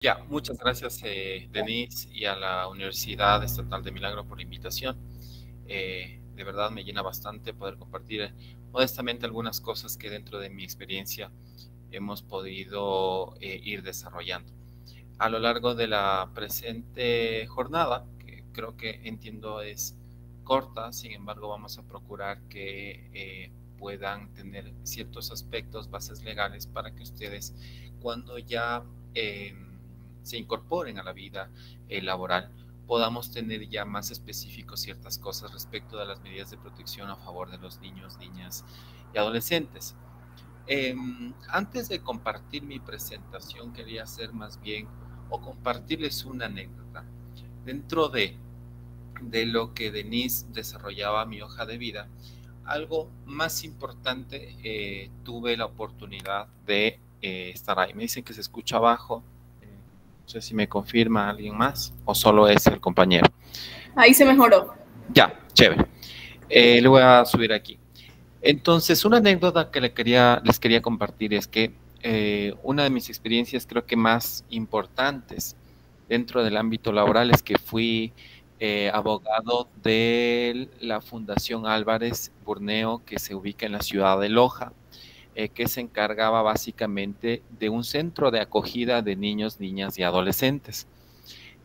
Ya, muchas gracias, Denise, y a la Universidad Estatal de Milagro por la invitación. De verdad me llena bastante poder compartir modestamente algunas cosas que dentro de mi experiencia hemos podido ir desarrollando. A lo largo de la presente jornada, que creo que entiendo es corta, sin embargo vamos a procurar que puedan tener ciertos aspectos, bases legales, para que ustedes cuando ya se incorporen a la vida laboral, podamos tener ya más específicos ciertas cosas respecto de las medidas de protección a favor de los niños, niñas y adolescentes. Antes de compartir mi presentación, quería hacer más bien o compartirles una anécdota. Dentro de lo que Denise desarrollaba mi hoja de vida, algo más importante, tuve la oportunidad de estar ahí. Me dicen que se escucha abajo. No sé si me confirma alguien más o solo es el compañero. Ahí se mejoró. Ya, chévere. Le voy a subir aquí. Entonces, una anécdota que les quería compartir es que una de mis experiencias creo que más importantes dentro del ámbito laboral es que fui abogado de la Fundación Álvarez Burneo, que se ubica en la ciudad de Loja, que se encargaba básicamente de un centro de acogida de niños, niñas y adolescentes.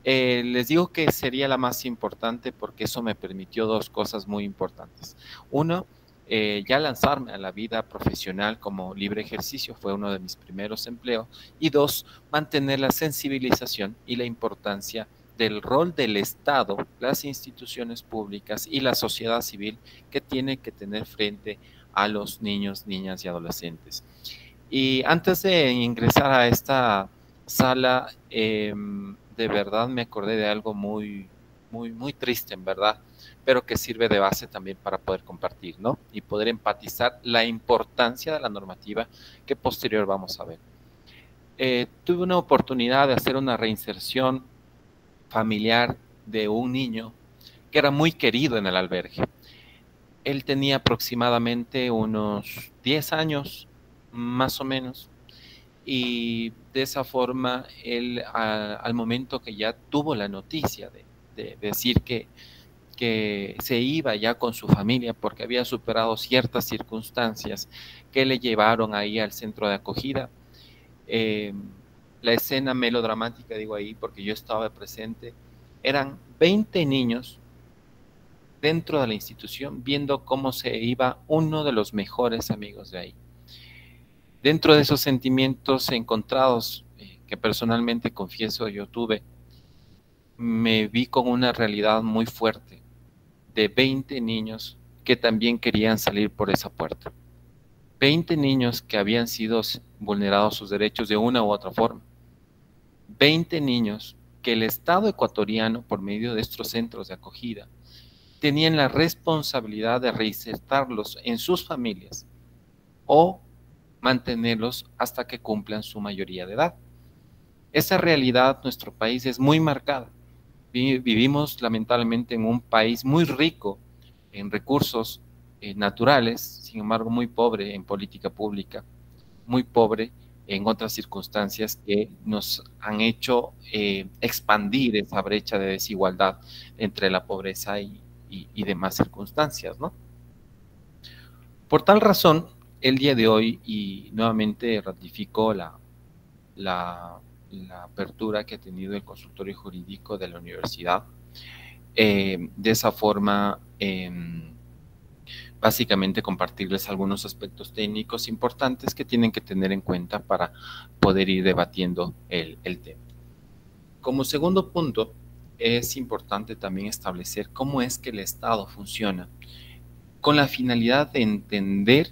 Les digo que sería la más importante porque eso me permitió dos cosas muy importantes. Uno, ya lanzarme a la vida profesional como libre ejercicio, fue uno de mis primeros empleos. Y dos, mantener la sensibilización y la importancia del rol del Estado, las instituciones públicas y la sociedad civil que tiene que tener frente a los niños, niñas y adolescentes. Y antes de ingresar a esta sala, de verdad me acordé de algo muy triste, en verdad, pero que sirve de base también para poder compartir, ¿no? Y poder empatizar la importancia de la normativa que posterior vamos a ver. Tuve una oportunidad de hacer una reinserción familiar de un niño que era muy querido en el albergue. Él tenía aproximadamente unos 10 años, más o menos, y de esa forma él al momento que ya tuvo la noticia de decir que se iba ya con su familia porque había superado ciertas circunstancias que le llevaron ahí al centro de acogida, eh, la escena melodramática, digo ahí porque yo estaba presente, eran 20 niños dentro de la institución viendo cómo se iba uno de los mejores amigos de ahí. Dentro de esos sentimientos encontrados que personalmente confieso yo tuve, me vi con una realidad muy fuerte de 20 niños que también querían salir por esa puerta. 20 niños que habían sido vulnerados sus derechos de una u otra forma. 20 niños que el Estado ecuatoriano, por medio de estos centros de acogida, tenían la responsabilidad de reinsertarlos en sus familias o mantenerlos hasta que cumplan su mayoría de edad. Esa realidad en nuestro país es muy marcada. Vivimos lamentablemente en un país muy rico en recursos naturales, sin embargo muy pobre en política pública, muy pobre en otras circunstancias que nos han hecho expandir esa brecha de desigualdad entre la pobreza y demás circunstancias, ¿no? Por tal razón, el día de hoy, y nuevamente ratifico la, la apertura que ha tenido el consultorio jurídico de la universidad, de esa forma, básicamente compartirles algunos aspectos técnicos importantes que tienen que tener en cuenta para poder ir debatiendo el tema. Como segundo punto, es importante también establecer cómo es que el Estado funciona, con la finalidad de entender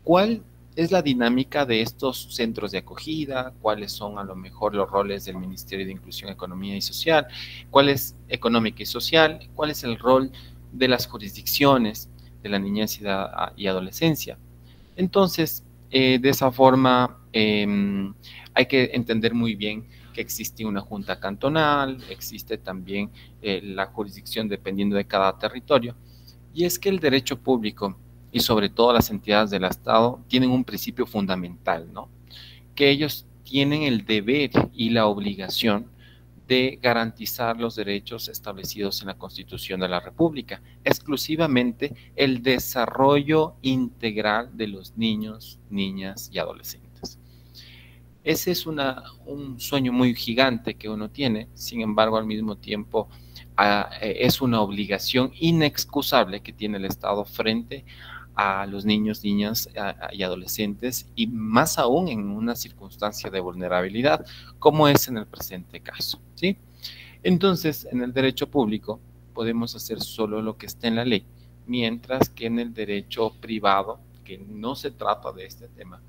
cuál es la dinámica de estos centros de acogida, cuáles son a lo mejor los roles del Ministerio de Inclusión, Economía y Social, cuál es económica y social, cuál es el rol de las jurisdicciones de la niñez y adolescencia. Entonces, de esa forma, hay que entender muy bien que existe una junta cantonal, existe también la jurisdicción dependiendo de cada territorio, y es que el derecho público y sobre todo las entidades del Estado tienen un principio fundamental, ¿no? Que ellos tienen el deber y la obligación de garantizar los derechos establecidos en la Constitución de la República, exclusivamente el desarrollo integral de los niños, niñas y adolescentes. Ese es un sueño muy gigante que uno tiene, sin embargo, al mismo tiempo es una obligación inexcusable que tiene el Estado frente a los niños, niñas y adolescentes, y más aún en una circunstancia de vulnerabilidad, como es en el presente caso, ¿sí? Entonces, en el derecho público podemos hacer solo lo que está en la ley, mientras que en el derecho privado, que no se trata de este tema,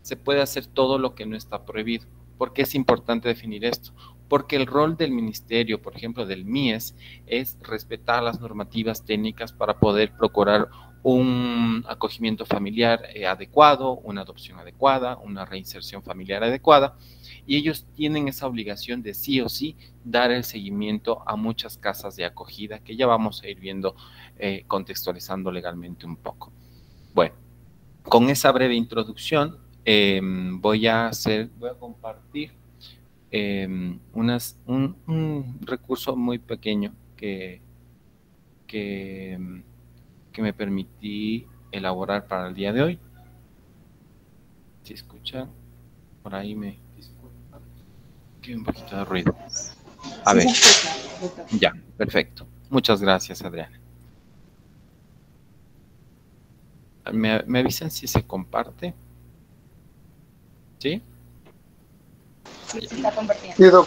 se puede hacer todo lo que no está prohibido. ¿Por qué es importante definir esto? Porque el rol del ministerio, por ejemplo, del MIES, es respetar las normativas técnicas para poder procurar un acogimiento familiar adecuado, una adopción adecuada, una reinserción familiar adecuada, y ellos tienen esa obligación de sí o sí dar el seguimiento a muchas casas de acogida, que ya vamos a ir viendo, contextualizando legalmente un poco. Bueno, con esa breve introducción, voy a compartir un recurso muy pequeño que me permití elaborar para el día de hoy. Si escuchan, por ahí me disculpan, que hay un poquito de ruido. A ver, ya, perfecto. Muchas gracias, Adriana. ¿Me avisan si se comparte? ¿Sí? Sí, se está compartiendo.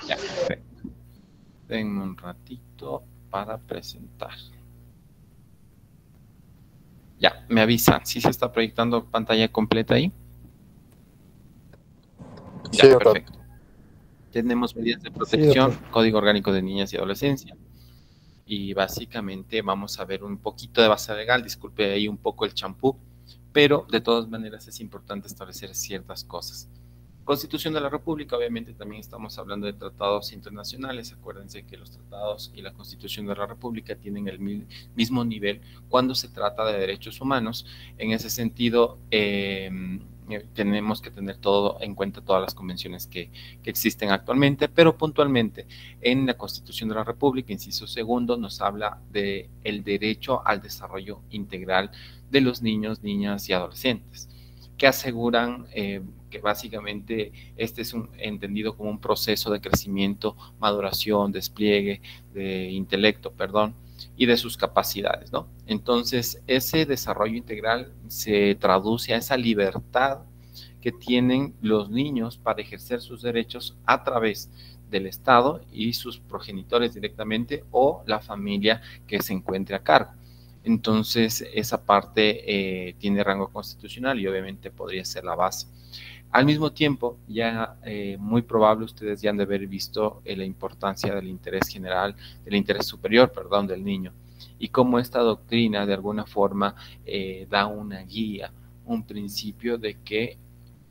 Ya, perfecto. Denme un ratito para presentar. Ya, me avisan. ¿Sí se está proyectando pantalla completa ahí? Ya, sí, perfecto. Tenemos medidas de protección, sí, Código Orgánico de Niñas y Adolescencia. Y básicamente vamos a ver un poquito de base legal. Disculpe ahí un poco el champú, pero de todas maneras es importante establecer ciertas cosas. Constitución de la República, obviamente también estamos hablando de tratados internacionales. Acuérdense que los tratados y la Constitución de la República tienen el mismo nivel cuando se trata de derechos humanos. En ese sentido, tenemos que tener todo en cuenta, todas las convenciones que existen actualmente, pero puntualmente en la Constitución de la República, inciso segundo, nos habla de el derecho al desarrollo integral de los niños, niñas y adolescentes, que aseguran que básicamente este es entendido como un proceso de crecimiento, maduración, despliegue de intelecto, y de sus capacidades, ¿no? Entonces, ese desarrollo integral se traduce a esa libertad que tienen los niños para ejercer sus derechos a través del Estado y sus progenitores directamente o la familia que se encuentre a cargo. Entonces, esa parte tiene rango constitucional y obviamente podría ser la base. Al mismo tiempo, ya muy probable ustedes ya han de haber visto la importancia del interés general, del interés superior, del niño, y cómo esta doctrina de alguna forma da una guía, un principio de que,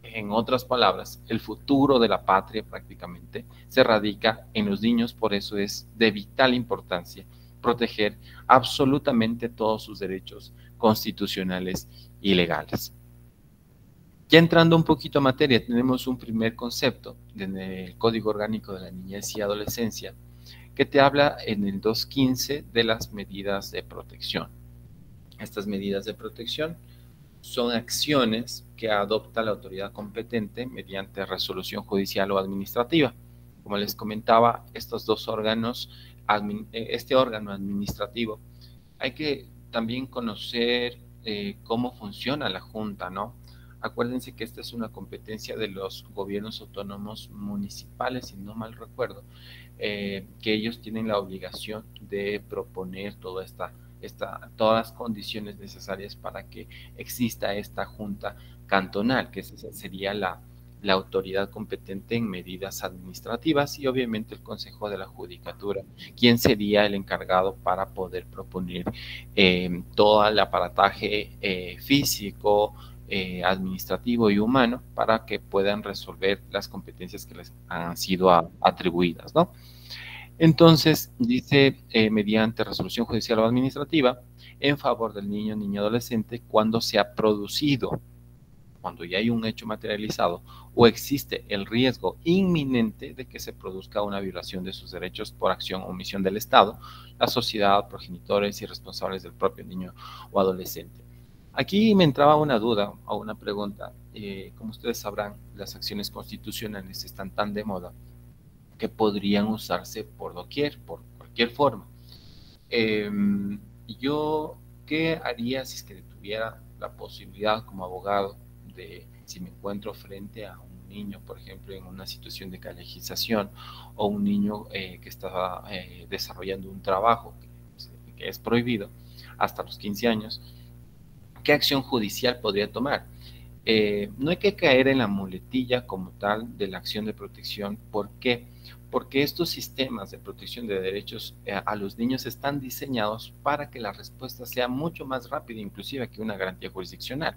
en otras palabras, el futuro de la patria prácticamente se radica en los niños, por eso es de vital importancia proteger absolutamente todos sus derechos constitucionales y legales. Ya entrando un poquito a materia, tenemos un primer concepto en el Código Orgánico de la Niñez y Adolescencia que te habla en el 215 de las medidas de protección. Estas medidas de protección son acciones que adopta la autoridad competente mediante resolución judicial o administrativa. Como les comentaba, estos dos órganos, este órgano administrativo, hay que también conocer cómo funciona la Junta, ¿no? Acuérdense que esta es una competencia de los gobiernos autónomos municipales, si no mal recuerdo, que ellos tienen la obligación de proponer todas las condiciones necesarias para que exista esta junta cantonal, que sería la autoridad competente en medidas administrativas, y obviamente el Consejo de la Judicatura, quien sería el encargado para poder proponer todo el aparataje físico, administrativo y humano para que puedan resolver las competencias que les han sido atribuidas, ¿no? Entonces, dice, mediante resolución judicial o administrativa, en favor del niño, niña, adolescente, cuando se ha producido cuando ya hay un hecho materializado o existe el riesgo inminente de que se produzca una violación de sus derechos por acción o omisión del Estado, la sociedad, progenitores y responsables del propio niño o adolescente. Aquí me entraba una duda o una pregunta. Como ustedes sabrán, las acciones constitucionales están tan de moda que podrían usarse por doquier, por cualquier forma. Yo, ¿qué haría si es que tuviera la posibilidad como abogado de, si me encuentro frente a un niño, por ejemplo, en una situación de calejización o un niño que está desarrollando un trabajo que es prohibido hasta los 15 años? ¿Qué acción judicial podría tomar? No hay que caer en la muletilla como tal de la acción de protección. ¿Por qué? Porque estos sistemas de protección de derechos a los niños están diseñados para que la respuesta sea mucho más rápida, inclusive que una garantía jurisdiccional.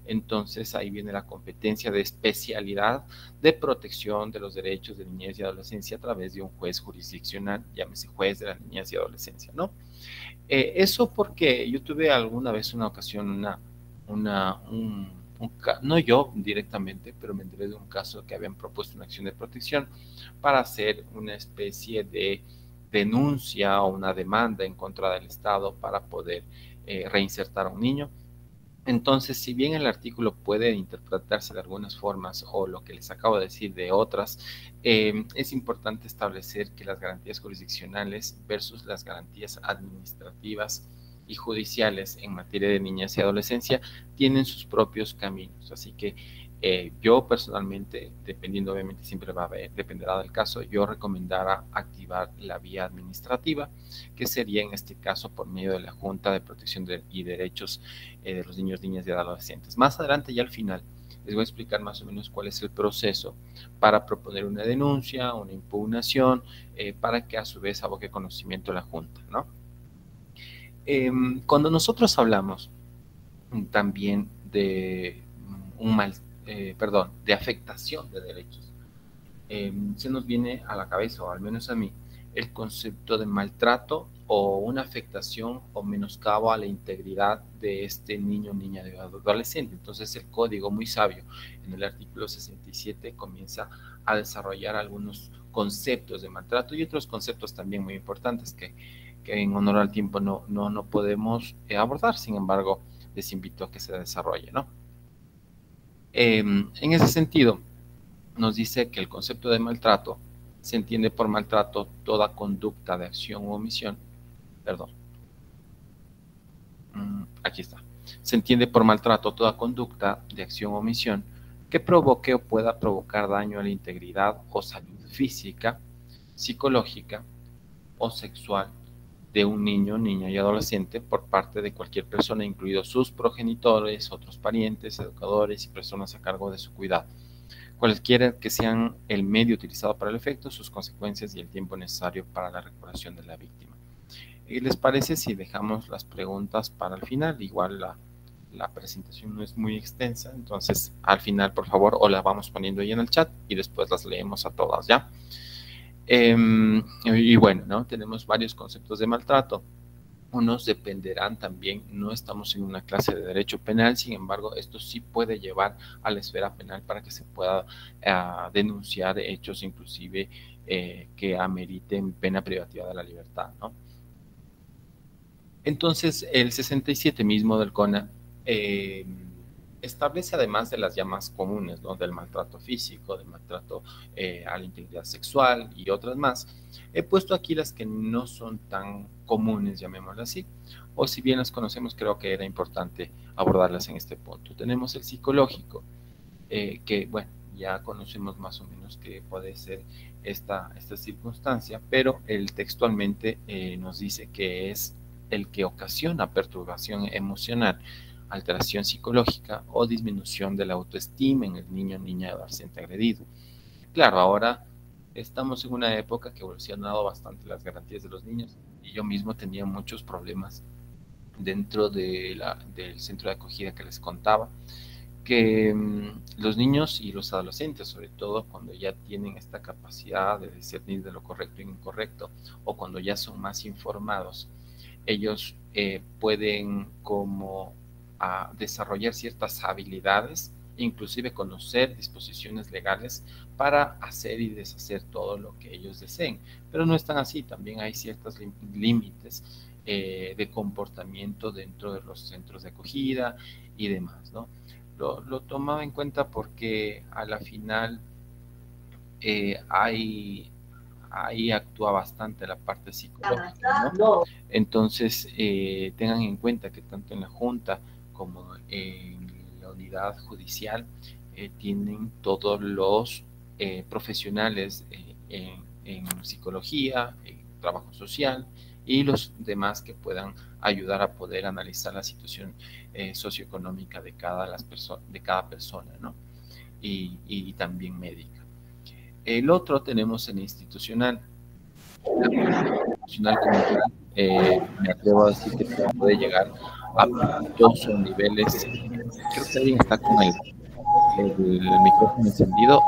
Entonces ahí viene la competencia de especialidad de protección de los derechos de niñez y adolescencia a través de un juez jurisdiccional, llámese juez de la niñez y adolescencia, ¿no? Eso porque yo tuve alguna vez una ocasión, no yo directamente, pero me enteré de un caso que habían propuesto una acción de protección para hacer una especie de denuncia o una demanda en contra del Estado para poder reinsertar a un niño. Entonces, si bien el artículo puede interpretarse de algunas formas o lo que les acabo de decir de otras, es importante establecer que las garantías jurisdiccionales versus las garantías administrativas y judiciales en materia de niñez y adolescencia tienen sus propios caminos. Así que yo personalmente, dependiendo obviamente siempre dependerá del caso, yo recomendara activar la vía administrativa, que sería en este caso por medio de la Junta de Protección y Derechos de los Niños, Niñas y Adolescentes. Más adelante y al final les voy a explicar más o menos cuál es el proceso para proponer una denuncia, una impugnación, para que a su vez aboque conocimiento a la Junta, ¿no? Cuando nosotros hablamos también de de afectación de derechos, se nos viene a la cabeza, o al menos a mí, el concepto de maltrato o una afectación o menoscabo a la integridad de este niño, niña o adolescente. Entonces el código, muy sabio, en el artículo 67 comienza a desarrollar algunos conceptos de maltrato y otros conceptos también muy importantes que en honor al tiempo no podemos abordar. Sin embargo, les invito a que se desarrolle, ¿no? En ese sentido, nos dice que el concepto de maltrato se entiende por maltrato toda conducta de acción u omisión, perdón, aquí está, se entiende por maltrato toda conducta de acción o omisión que provoque o pueda provocar daño a la integridad o salud física, psicológica o sexual de un niño, niña y adolescente por parte de cualquier persona, incluidos sus progenitores, otros parientes, educadores y personas a cargo de su cuidado, cualquiera que sean el medio utilizado para el efecto, sus consecuencias y el tiempo necesario para la recuperación de la víctima. ¿Y les parece si dejamos las preguntas para el final? Igual la presentación no es muy extensa, entonces al final, por favor, o la vamos poniendo ahí en el chat y después las leemos a todas, ¿ya? Y bueno, ¿no? Tenemos varios conceptos de maltrato. Unos dependerán también, no estamos en una clase de derecho penal, sin embargo, esto sí puede llevar a la esfera penal para que se pueda denunciar hechos inclusive que ameriten pena privativa de la libertad, ¿no? Entonces, el 67 mismo del CONA establece, además de las ya más comunes, ¿no? Del maltrato físico, del maltrato a la integridad sexual y otras más, he puesto aquí las que no son tan comunes, llamémoslas así, o si bien las conocemos, creo que era importante abordarlas en este punto. Tenemos el psicológico, que, bueno, ya conocemos más o menos que puede ser esta circunstancia, pero él textualmente nos dice que es el que ocasiona perturbación emocional, alteración psicológica o disminución de la autoestima en el niño, niña, adolescente agredido. Claro, ahora estamos en una época que ha evolucionado bastante las garantías de los niños y yo mismo tenía muchos problemas dentro del centro de acogida que les contaba, que los niños y los adolescentes, sobre todo cuando ya tienen esta capacidad de discernir de lo correcto e incorrecto, o cuando ya son más informados, ellos pueden como desarrollar ciertas habilidades inclusive conocer disposiciones legales para hacer y deshacer todo lo que ellos deseen. Pero no es tan así, también hay ciertos límites de comportamiento dentro de los centros de acogida y demás, ¿no? Lo tomaba en cuenta porque a la final ahí actúa bastante la parte psicológica, ¿no? Entonces, tengan en cuenta que tanto en la Junta como en la unidad judicial tienen todos los profesionales en psicología, en trabajo social y los demás que puedan ayudar a poder analizar la situación socioeconómica de cada persona, ¿no? Y también médica. El otro tenemos el institucional. La institucional como tal, me atrevo a decir que puede llegar a puntos o niveles. Creo que alguien está con el micrófono encendido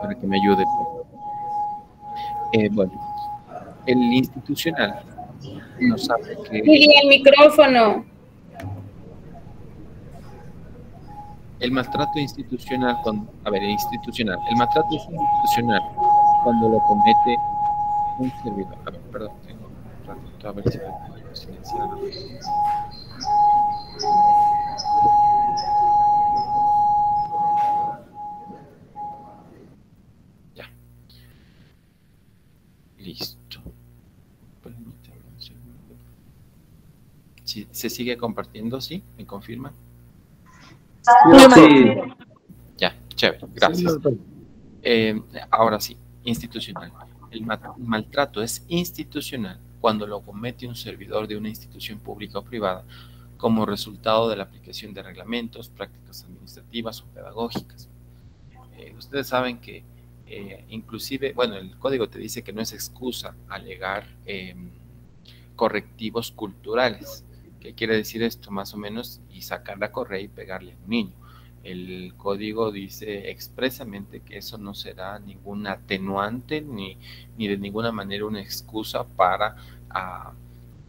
para que me ayude. Bueno, el institucional nos sabe que... Y el micrófono. El maltrato institucional, el maltrato es institucional cuando lo comete un servidor. A ver, perdón, tengo un ratito a ver si lo puedo silenciar. Ya. Listo. Permítame un segundo. ¿Sí, se sigue compartiendo? ¿Sí? ¿Me confirman? Sí. Ya, chévere, gracias. Ahora sí, institucional. El maltrato es institucional cuando lo comete un servidor de una institución pública o privada como resultado de la aplicación de reglamentos, prácticas administrativas o pedagógicas. Ustedes saben que inclusive, bueno, el código te dice que no es excusa alegar correctivos culturales. ¿Qué quiere decir esto? Más o menos, y sacar la correa y pegarle a un niño. El código dice expresamente que eso no será ningún atenuante ni de ninguna manera una excusa para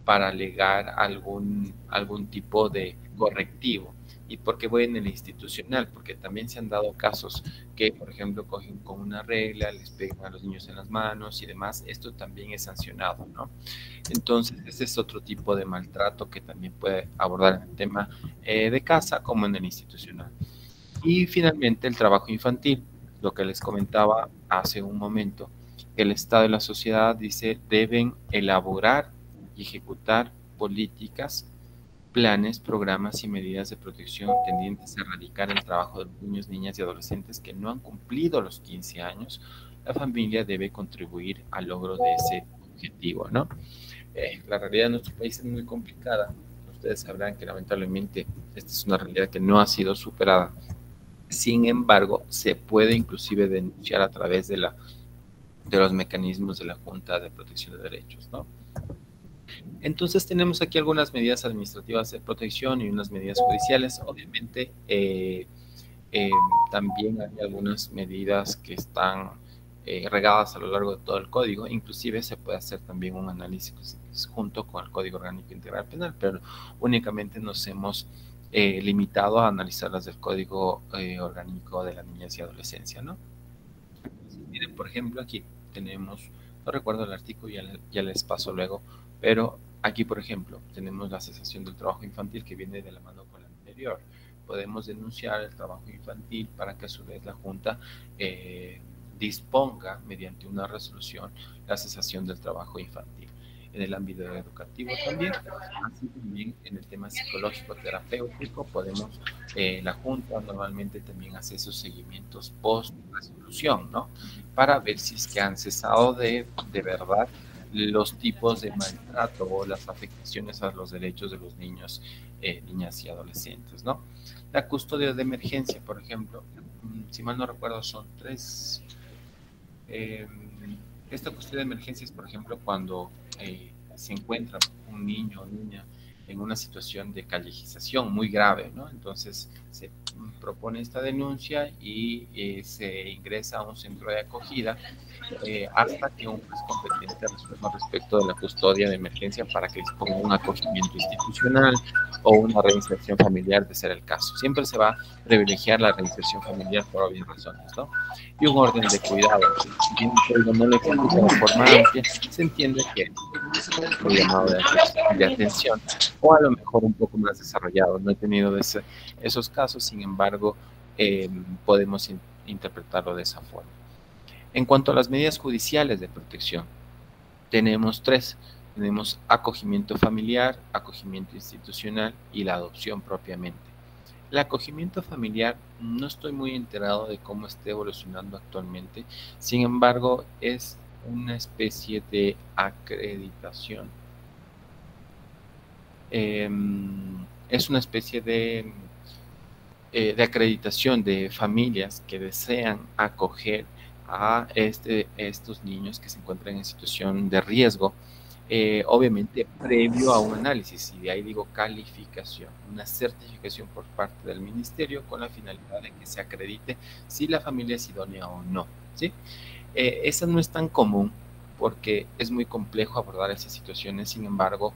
alegar algún tipo de correctivo. ¿Y por qué voy en el institucional? Porque también se han dado casos que, por ejemplo, cogen con una regla, les pegan a los niños en las manos y demás. Esto también es sancionado, ¿no? Entonces, ese es otro tipo de maltrato que también puede abordar en el tema de casa como en el institucional. Y finalmente, el trabajo infantil, lo que les comentaba hace un momento. El Estado y la sociedad, dice, deben elaborar y ejecutar políticas, planes, programas y medidas de protección tendientes a erradicar el trabajo de los niños, niñas y adolescentes que no han cumplido los 15 años. La familia debe contribuir al logro de ese objetivo, ¿no? La realidad de nuestro país es muy complicada. Ustedes sabrán que lamentablemente esta es una realidad que no ha sido superada. Sin embargo, se puede inclusive denunciar a través de los mecanismos de la Junta de Protección de Derechos, ¿no? Entonces tenemos aquí algunas medidas administrativas de protección y unas medidas judiciales. Obviamente también hay algunas medidas que están regadas a lo largo de todo el código. Inclusive se puede hacer también un análisis junto con el Código Orgánico Integral Penal, pero únicamente nos hemos limitado a analizar las del Código Orgánico de la Niñez y Adolescencia, ¿no? Miren, por ejemplo, aquí tenemos, no recuerdo el artículo, ya les paso luego, pero aquí, por ejemplo, tenemos la cesación del trabajo infantil que viene de la mano con la anterior. Podemos denunciar el trabajo infantil para que a su vez la Junta disponga mediante una resolución la cesación del trabajo infantil. En el ámbito educativo también, así también en el tema psicológico terapéutico podemos, la Junta normalmente también hace esos seguimientos post resolución, ¿no? Para ver si es que han cesado de verdad los tipos de maltrato o las afectaciones a los derechos de los niños, niñas y adolescentes, ¿no? La custodia de emergencia, por ejemplo, si mal no recuerdo, son 3. Esta custodia de emergencia es, por ejemplo, cuando se encuentra un niño o niña en una situación de callejización muy grave, ¿no? Entonces se propone esta denuncia y se ingresa a un centro de acogida hasta que un juez competente resuelva respecto de la custodia de emergencia para que disponga un acogimiento institucional o una reinserción familiar de ser el caso. Siempre se va a privilegiar la reinserción familiar por obvias razones, ¿no? Y un orden de cuidado. Si bien el código no lo explica de forma amplia, se entiende que es un llamado de atención o a lo mejor un poco más desarrollado. No he tenido esos casos, sin embargo, podemos interpretarlo de esa forma. En cuanto a las medidas judiciales de protección, tenemos tres. Tenemos acogimiento familiar, acogimiento institucional y la adopción propiamente. El acogimiento familiar no estoy muy enterado de cómo esté evolucionando actualmente, sin embargo es una especie de acreditación. Es una especie de acreditación de familias que desean acoger a estos niños que se encuentran en situación de riesgo, obviamente previo a un análisis, y de ahí digo calificación, una certificación por parte del ministerio con la finalidad de que se acredite si la familia es idónea o no, ¿sí? Esa no es tan común porque es muy complejo abordar esas situaciones, sin embargo,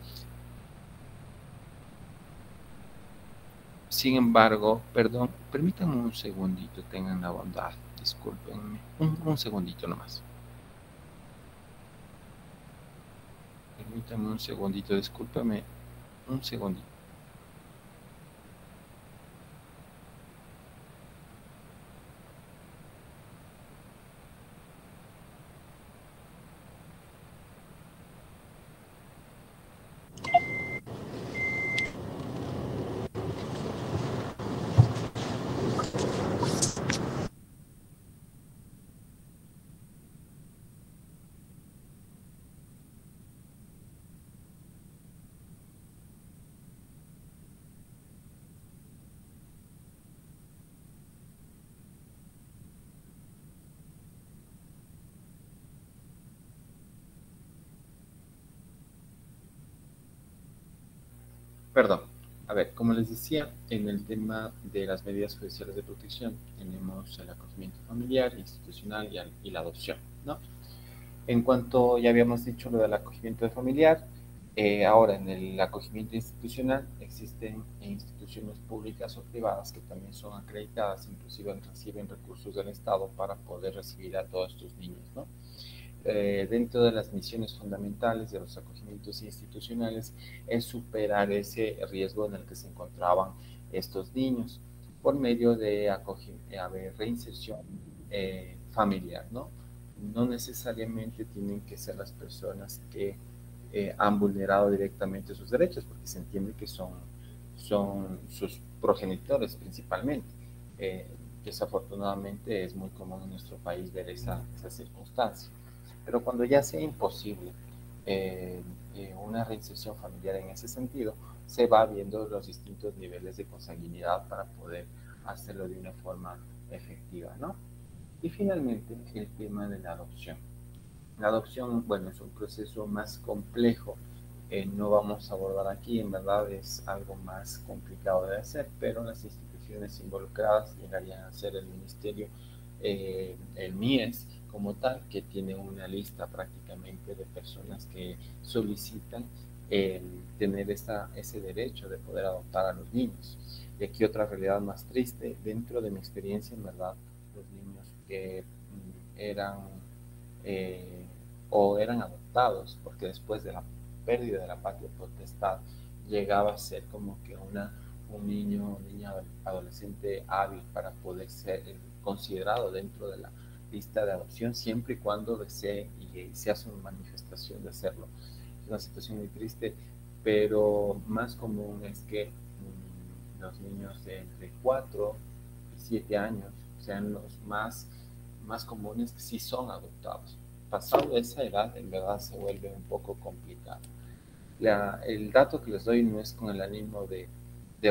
perdón, permítanme un segundito, tengan la bondad, discúlpenme, un segundito nomás. Permítanme un segundito, discúlpame, un segundito. Perdón. A ver, como les decía, en el tema de las medidas judiciales de protección tenemos el acogimiento familiar, institucional y la adopción, ¿no? En cuanto ya habíamos dicho lo del acogimiento familiar, ahora en el acogimiento institucional existen instituciones públicas o privadas que también son acreditadas, inclusive reciben recursos del Estado para poder recibir a todos estos niños, ¿no? Dentro de las misiones fundamentales de los acogimientos institucionales es superar ese riesgo en el que se encontraban estos niños por medio de reinserción familiar, ¿no? No necesariamente tienen que ser las personas que han vulnerado directamente sus derechos, porque se entiende que son sus progenitores principalmente. Desafortunadamente es muy común en nuestro país ver esa circunstancia. Pero cuando ya sea imposible una reinserción familiar en ese sentido, se va viendo los distintos niveles de consanguinidad para poder hacerlo de una forma efectiva, ¿no? Y finalmente, el tema de la adopción. La adopción, bueno, es un proceso más complejo, no vamos a abordar aquí, en verdad es algo más complicado de hacer, pero las instituciones involucradas llegarían a ser el Ministerio, el MIES como tal, que tiene una lista prácticamente de personas que solicitan tener ese derecho de poder adoptar a los niños. Y aquí otra realidad más triste, dentro de mi experiencia, en verdad, los niños que eran o eran adoptados, porque después de la pérdida de la patria potestad llegaba a ser como que un niño o niña adolescente hábil para poder ser considerado dentro de la lista de adopción siempre y cuando desee y se hace una manifestación de hacerlo. Es una situación muy triste, pero más común es que los niños de entre 4 y 7 años sean los más comunes que sí son adoptados. Pasado esa edad, en verdad se vuelve un poco complicado. El dato que les doy no es con el ánimo de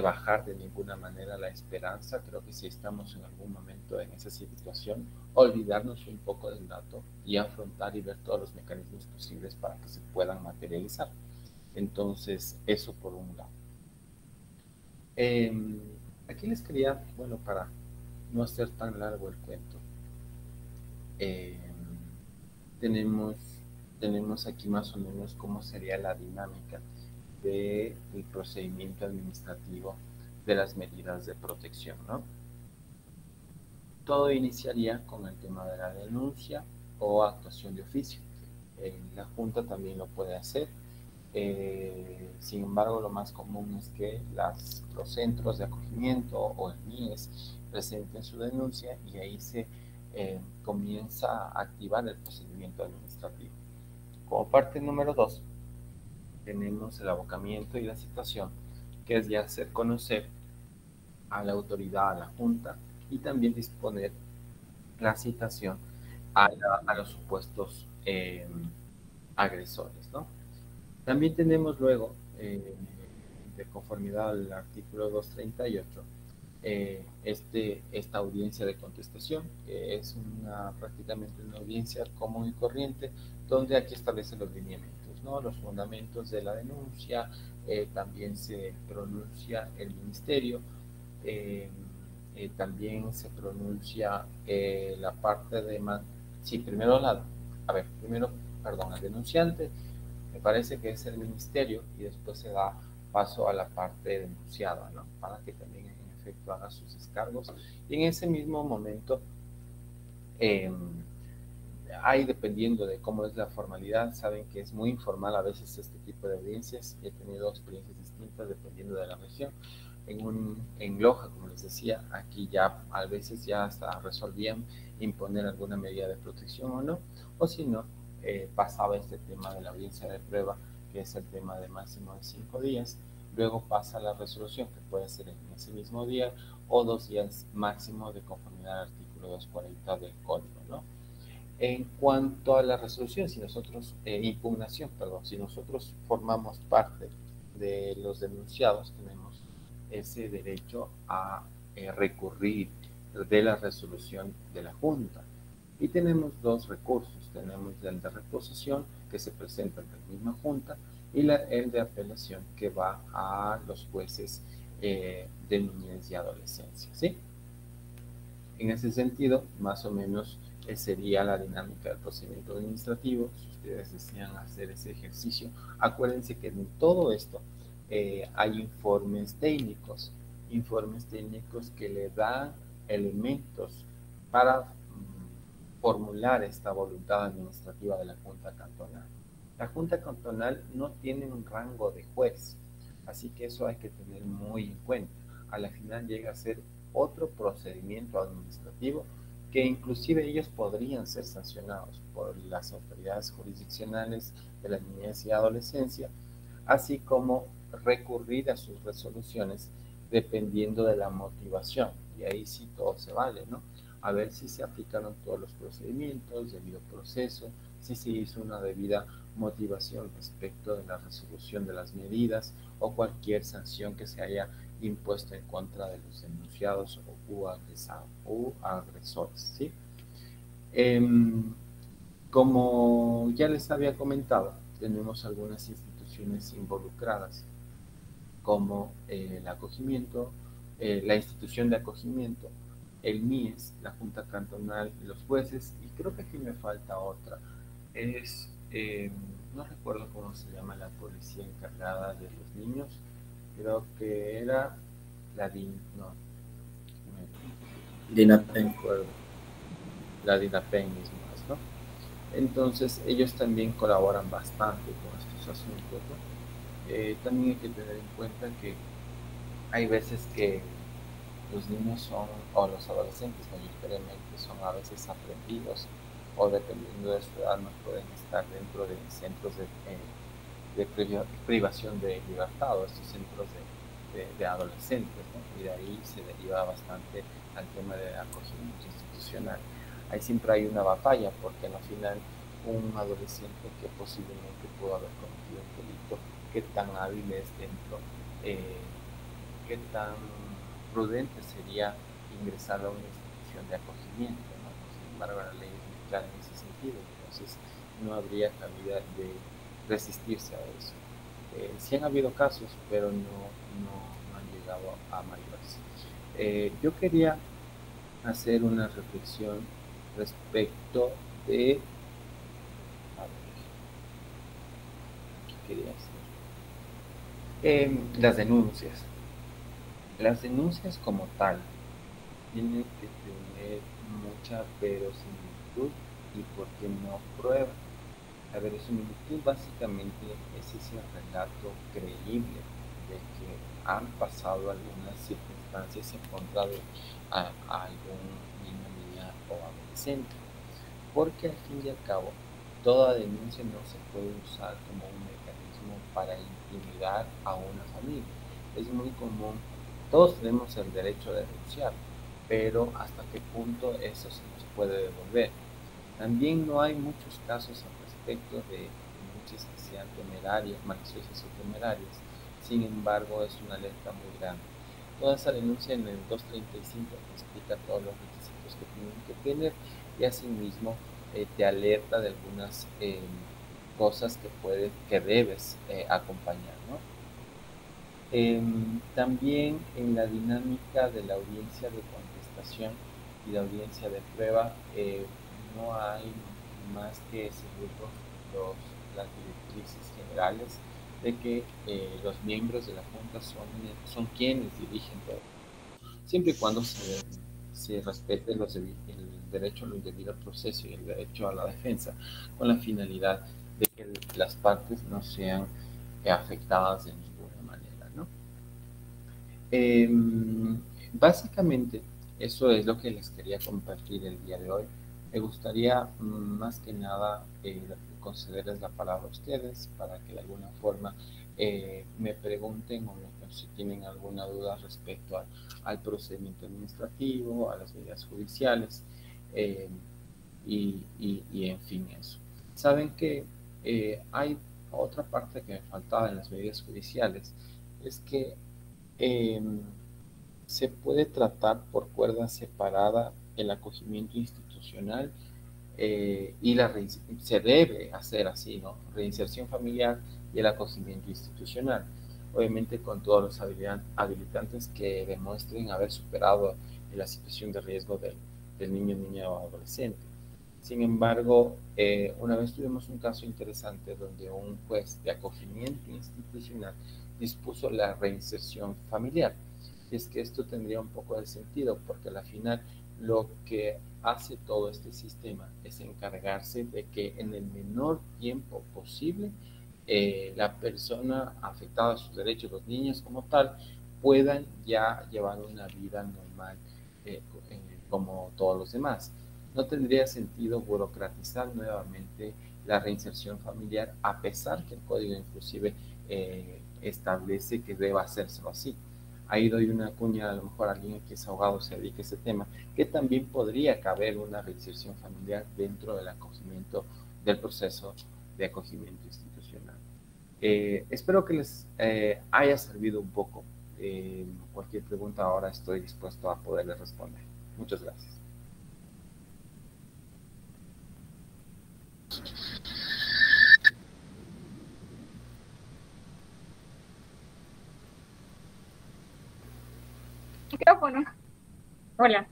bajar de ninguna manera la esperanza. Creo que si estamos en algún momento en esa situación, olvidarnos un poco del dato y afrontar y ver todos los mecanismos posibles para que se puedan materializar. Entonces, eso por un lado. Aquí les quería, bueno, para no hacer tan largo el cuento, tenemos, tenemos aquí más o menos cómo sería la dinámica del procedimiento administrativo de las medidas de protección, ¿no? Todo iniciaría con el tema de la denuncia o actuación de oficio. La Junta también lo puede hacer. Sin embargo, lo más común es que los centros de acogimiento o el MIES presenten su denuncia y ahí se comienza a activar el procedimiento administrativo. Como parte número 2, tenemos el abocamiento y la citación, que es ya hacer conocer a la autoridad, a la Junta, y también disponer la citación a los supuestos agresores, ¿no? También tenemos luego, de conformidad al artículo 238, esta audiencia de contestación, que es prácticamente una audiencia común y corriente, donde aquí establece los lineamientos, ¿no? Los fundamentos de la denuncia, también se pronuncia el ministerio, también se pronuncia la parte de... Sí, primero perdón, el denunciante, me parece que es el ministerio, y después se da paso a la parte denunciada, ¿no? Para que también en efecto haga sus descargos. Y en ese mismo momento, hay, dependiendo de cómo es la formalidad, saben que es muy informal a veces este tipo de audiencias. He tenido experiencias distintas dependiendo de la región. En Loja, como les decía, aquí ya a veces ya hasta resolvían imponer alguna medida de protección o no, o si no, pasaba este tema de la audiencia de prueba, que es el tema de máximo de 5 días, luego pasa la resolución, que puede ser en ese mismo día o 2 días máximo de conformidad al artículo 240 del código, ¿no? En cuanto a la resolución, impugnación, perdón, si nosotros formamos parte de los denunciados, tenemos ese derecho a recurrir de la resolución de la Junta. Y tenemos dos recursos. Tenemos el de reposición, que se presenta ante la misma Junta, y el de apelación, que va a los jueces de niñez y adolescencia, ¿sí? En ese sentido, más o menos sería la dinámica del procedimiento administrativo. Si ustedes desean hacer ese ejercicio, acuérdense que en todo esto hay informes técnicos que le dan elementos para formular esta voluntad administrativa de la Junta Cantonal. La Junta Cantonal no tiene un rango de juez, así que eso hay que tener muy en cuenta. A la final llega a ser otro procedimiento administrativo que inclusive ellos podrían ser sancionados por las autoridades jurisdiccionales de la niñez y adolescencia, así como recurrir a sus resoluciones dependiendo de la motivación. Y ahí sí todo se vale, ¿no? A ver si se aplicaron todos los procedimientos, debido proceso, si se hizo una debida motivación respecto de la resolución de las medidas o cualquier sanción que se haya impuesto en contra de los denunciados o agresores, ¿sí? Como ya les había comentado, tenemos algunas instituciones involucradas, como el acogimiento, la institución de acogimiento, el MIES, la Junta Cantonal, los jueces, y creo que aquí me falta otra. No recuerdo cómo se llama la policía encargada de los niños, creo que era la DINAPEN, la DINAPEN mismo, ¿no? Entonces ellos también colaboran bastante con estos asuntos, ¿no? También hay que tener en cuenta que hay veces que los niños o los adolescentes mayoritariamente son a veces aprendidos, o dependiendo de su edad no pueden estar dentro de centros de privación de libertad, o estos centros de adolescentes, ¿no? Y de ahí se deriva bastante al tema de acogimiento institucional. Ahí siempre hay una batalla, porque al final un adolescente que posiblemente pudo haber cometido un delito, qué tan hábil es dentro, qué tan prudente sería ingresar a una institución de acogimiento, ¿no? Sin embargo, la ley es muy clara en ese sentido, entonces no habría cabida de resistirse a eso. Sí han habido casos, pero no han llegado a mayores. Yo quería hacer una reflexión respecto de, a ver, ¿qué quería hacer? Las denuncias. Las denuncias como tal tienen que tener mucha verosimilitud y por qué no prueba. La verosimilitud básicamente es ese relato creíble de que han pasado algunas circunstancias en contra de a algún niño, niña o adolescente. Porque al fin y al cabo, toda denuncia no se puede usar como un mecanismo para intimidar a una familia. Es muy común, todos tenemos el derecho de denunciar, pero hasta qué punto eso se nos puede devolver. También no hay muchos casos al respecto de denuncias que sean temerarias, maliciosas o temerarias. Sin embargo, es una alerta muy grande. Toda esa denuncia en el 235 te explica todos los requisitos que tienen que tener y asimismo te alerta de algunas cosas que debes acompañar, ¿no? También en la dinámica de la audiencia de contestación y la audiencia de prueba no hay más que seguir las directrices generales de que los miembros de la Junta son quienes dirigen todo, siempre y cuando se respete el derecho al debido proceso y el derecho a la defensa, con la finalidad de que las partes no sean afectadas de ninguna manera, ¿no? Básicamente, eso es lo que les quería compartir el día de hoy. Me gustaría más que nada concederles la palabra a ustedes para que de alguna forma me pregunten o si tienen alguna duda respecto al procedimiento administrativo, a las medidas judiciales y en fin eso. Saben que hay otra parte que me faltaba en las medidas judiciales, es que se puede tratar por cuerda separada el acogimiento institucional y se debe hacer así, ¿no? Reinserción familiar y el acogimiento institucional. Obviamente con todos los habilitantes que demuestren haber superado la situación de riesgo del niño, niña o adolescente. Sin embargo, una vez tuvimos un caso interesante donde un juez de acogimiento institucional dispuso la reinserción familiar. Y es que esto tendría un poco de sentido, porque al final lo que hace todo este sistema es encargarse de que en el menor tiempo posible la persona afectada a sus derechos, los niños como tal, puedan ya llevar una vida normal como todos los demás. No tendría sentido burocratizar nuevamente la reinserción familiar, a pesar que el código inclusive establece que deba hacérselo así. Ahí doy una cuña, a lo mejor alguien que es abogado se dedique a ese tema, que también podría caber una reinserción familiar dentro del acogimiento, del proceso de acogimiento institucional. Espero que les haya servido un poco. Cualquier pregunta ahora estoy dispuesto a poderles responder. Muchas gracias. Micrófono. Hola.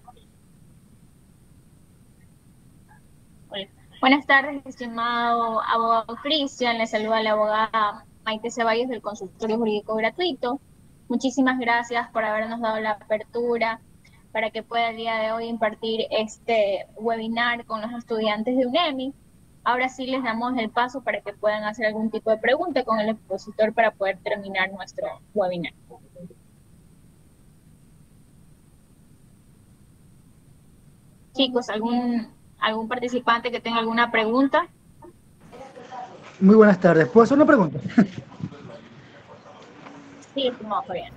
Hola. Buenas tardes, estimado abogado Cristian. Le saluda la abogada Maite Ceballos del Consultorio Jurídico Gratuito. Muchísimas gracias por habernos dado la apertura para que pueda el día de hoy impartir este webinar con los estudiantes de UNEMI. Ahora sí les damos el paso para que puedan hacer algún tipo de pregunta con el expositor para poder terminar nuestro webinar. Chicos, ¿algún participante que tenga alguna pregunta? Muy buenas tardes. ¿Puedo hacer una pregunta? Sí, estimado Fabián.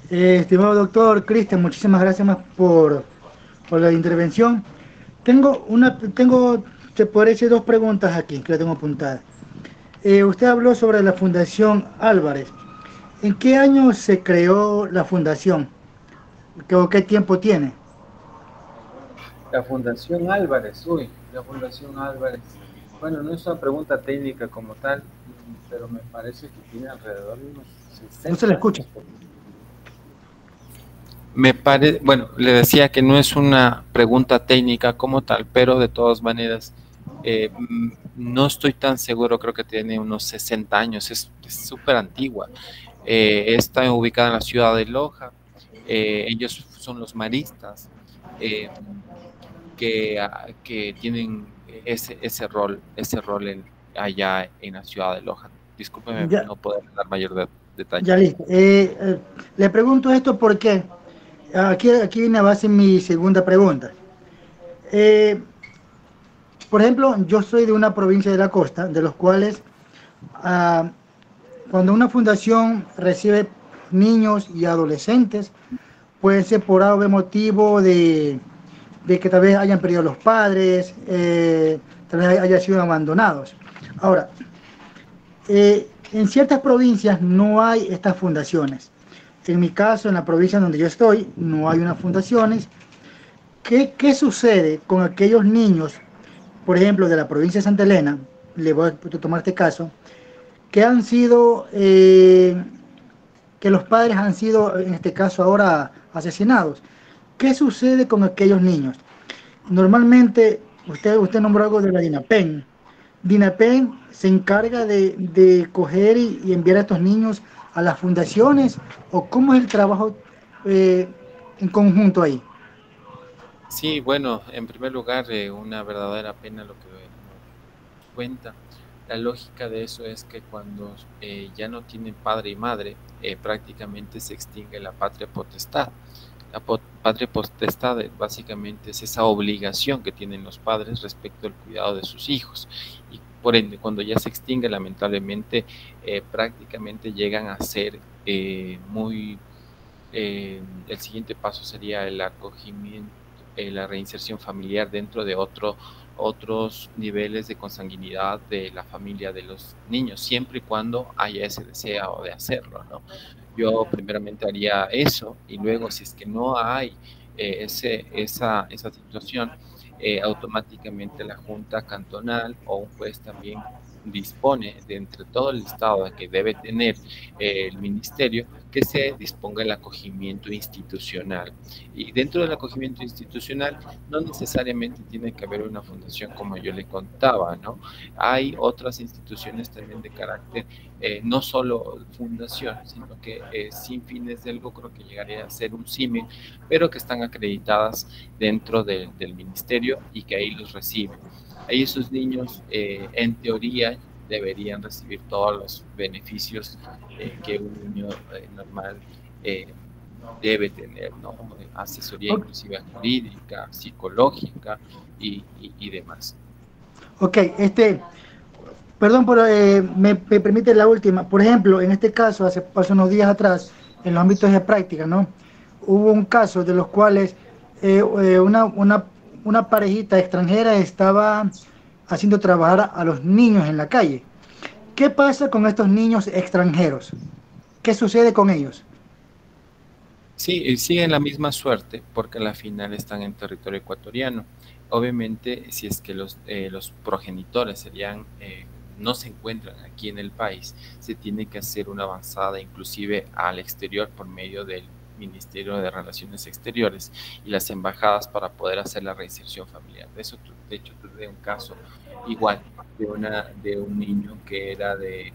Estimado doctor Cristian, muchísimas gracias más por la intervención. Se podría decir, dos preguntas aquí que le tengo apuntadas. Usted habló sobre la Fundación Álvarez. ¿En qué año se creó la fundación? ¿Qué tiempo tiene? La Fundación Álvarez, la Fundación Álvarez Bueno, no es una pregunta técnica como tal, pero me parece que tiene alrededor de unos 60 No se le escucha. años. Bueno, le decía que no es una pregunta técnica como tal, pero de todas maneras, no estoy tan seguro, creo que tiene unos 60 años, es súper antigua. Está ubicada en la ciudad de Loja. Ellos son los maristas eh, que tienen ese rol allá en la ciudad de Loja. Discúlpeme, Ya, no puedo dar mayor detalle. ya listo. Le pregunto esto porque aquí viene a base mi segunda pregunta. Eh, por ejemplo, yo soy de una provincia de la costa, de los cuales ah, cuando una fundación recibe niños y adolescentes, puede ser por algún motivo de que tal vez hayan perdido los padres, tal vez hayan sido abandonados. Ahora, en ciertas provincias no hay estas fundaciones. En mi caso, en la provincia donde yo estoy, no hay unas fundaciones. ¿Qué sucede con aquellos niños, por ejemplo, de la provincia de Santa Elena? Le voy a tomar este caso, que han sido, que los padres han sido, en este caso ahora, asesinados. ¿Qué sucede con aquellos niños? Normalmente, usted nombró algo de la DINAPEN. DINAPEN se encarga de coger y enviar a estos niños a las fundaciones, o cómo es el trabajo eh, en conjunto ahí. Sí, bueno, en primer lugar, una verdadera pena lo que nos cuenta. La lógica de eso es que cuando ya no tienen padre y madre, prácticamente se extingue la patria potestad. La patria potestad básicamente es esa obligación que tienen los padres respecto al cuidado de sus hijos. Y por ende, cuando ya se extingue, lamentablemente, prácticamente llegan a ser el siguiente paso sería el acogimiento, la reinserción familiar dentro de otros niveles de consanguinidad de la familia de los niños, siempre y cuando haya ese deseo de hacerlo, ¿no? Yo primeramente haría eso y luego si es que no hay esa situación, automáticamente la Junta Cantonal o un juez también dispone de entre todo el estado que debe tener el ministerio que se disponga el acogimiento institucional. Y dentro del acogimiento institucional no necesariamente tiene que haber una fundación como yo le contaba, ¿no? Hay otras instituciones también de carácter, no solo fundación, sino que sin fines de lucro, que llegaría a ser un símil, pero que están acreditadas dentro del ministerio y que ahí los reciben. Ahí esos niños, en teoría, deberían recibir todos los beneficios que un niño normal debe tener, ¿no? Asesoría inclusive jurídica, psicológica y demás. Ok, perdón, pero me permite la última. Por ejemplo, en este caso, hace unos días atrás, en los ámbitos de práctica, ¿no? Hubo un caso de los cuales una parejita extranjera estaba haciendo trabajar a los niños en la calle. ¿Qué pasa con estos niños extranjeros? ¿Qué sucede con ellos? Sí, siguen la misma suerte porque a la final están en territorio ecuatoriano. Obviamente, si es que los progenitores no se encuentran aquí en el país, se tiene que hacer una avanzada inclusive al exterior por medio del Ministerio de Relaciones Exteriores y las embajadas para poder hacer la reinserción familiar. De hecho, tuve un caso igual de un niño que era de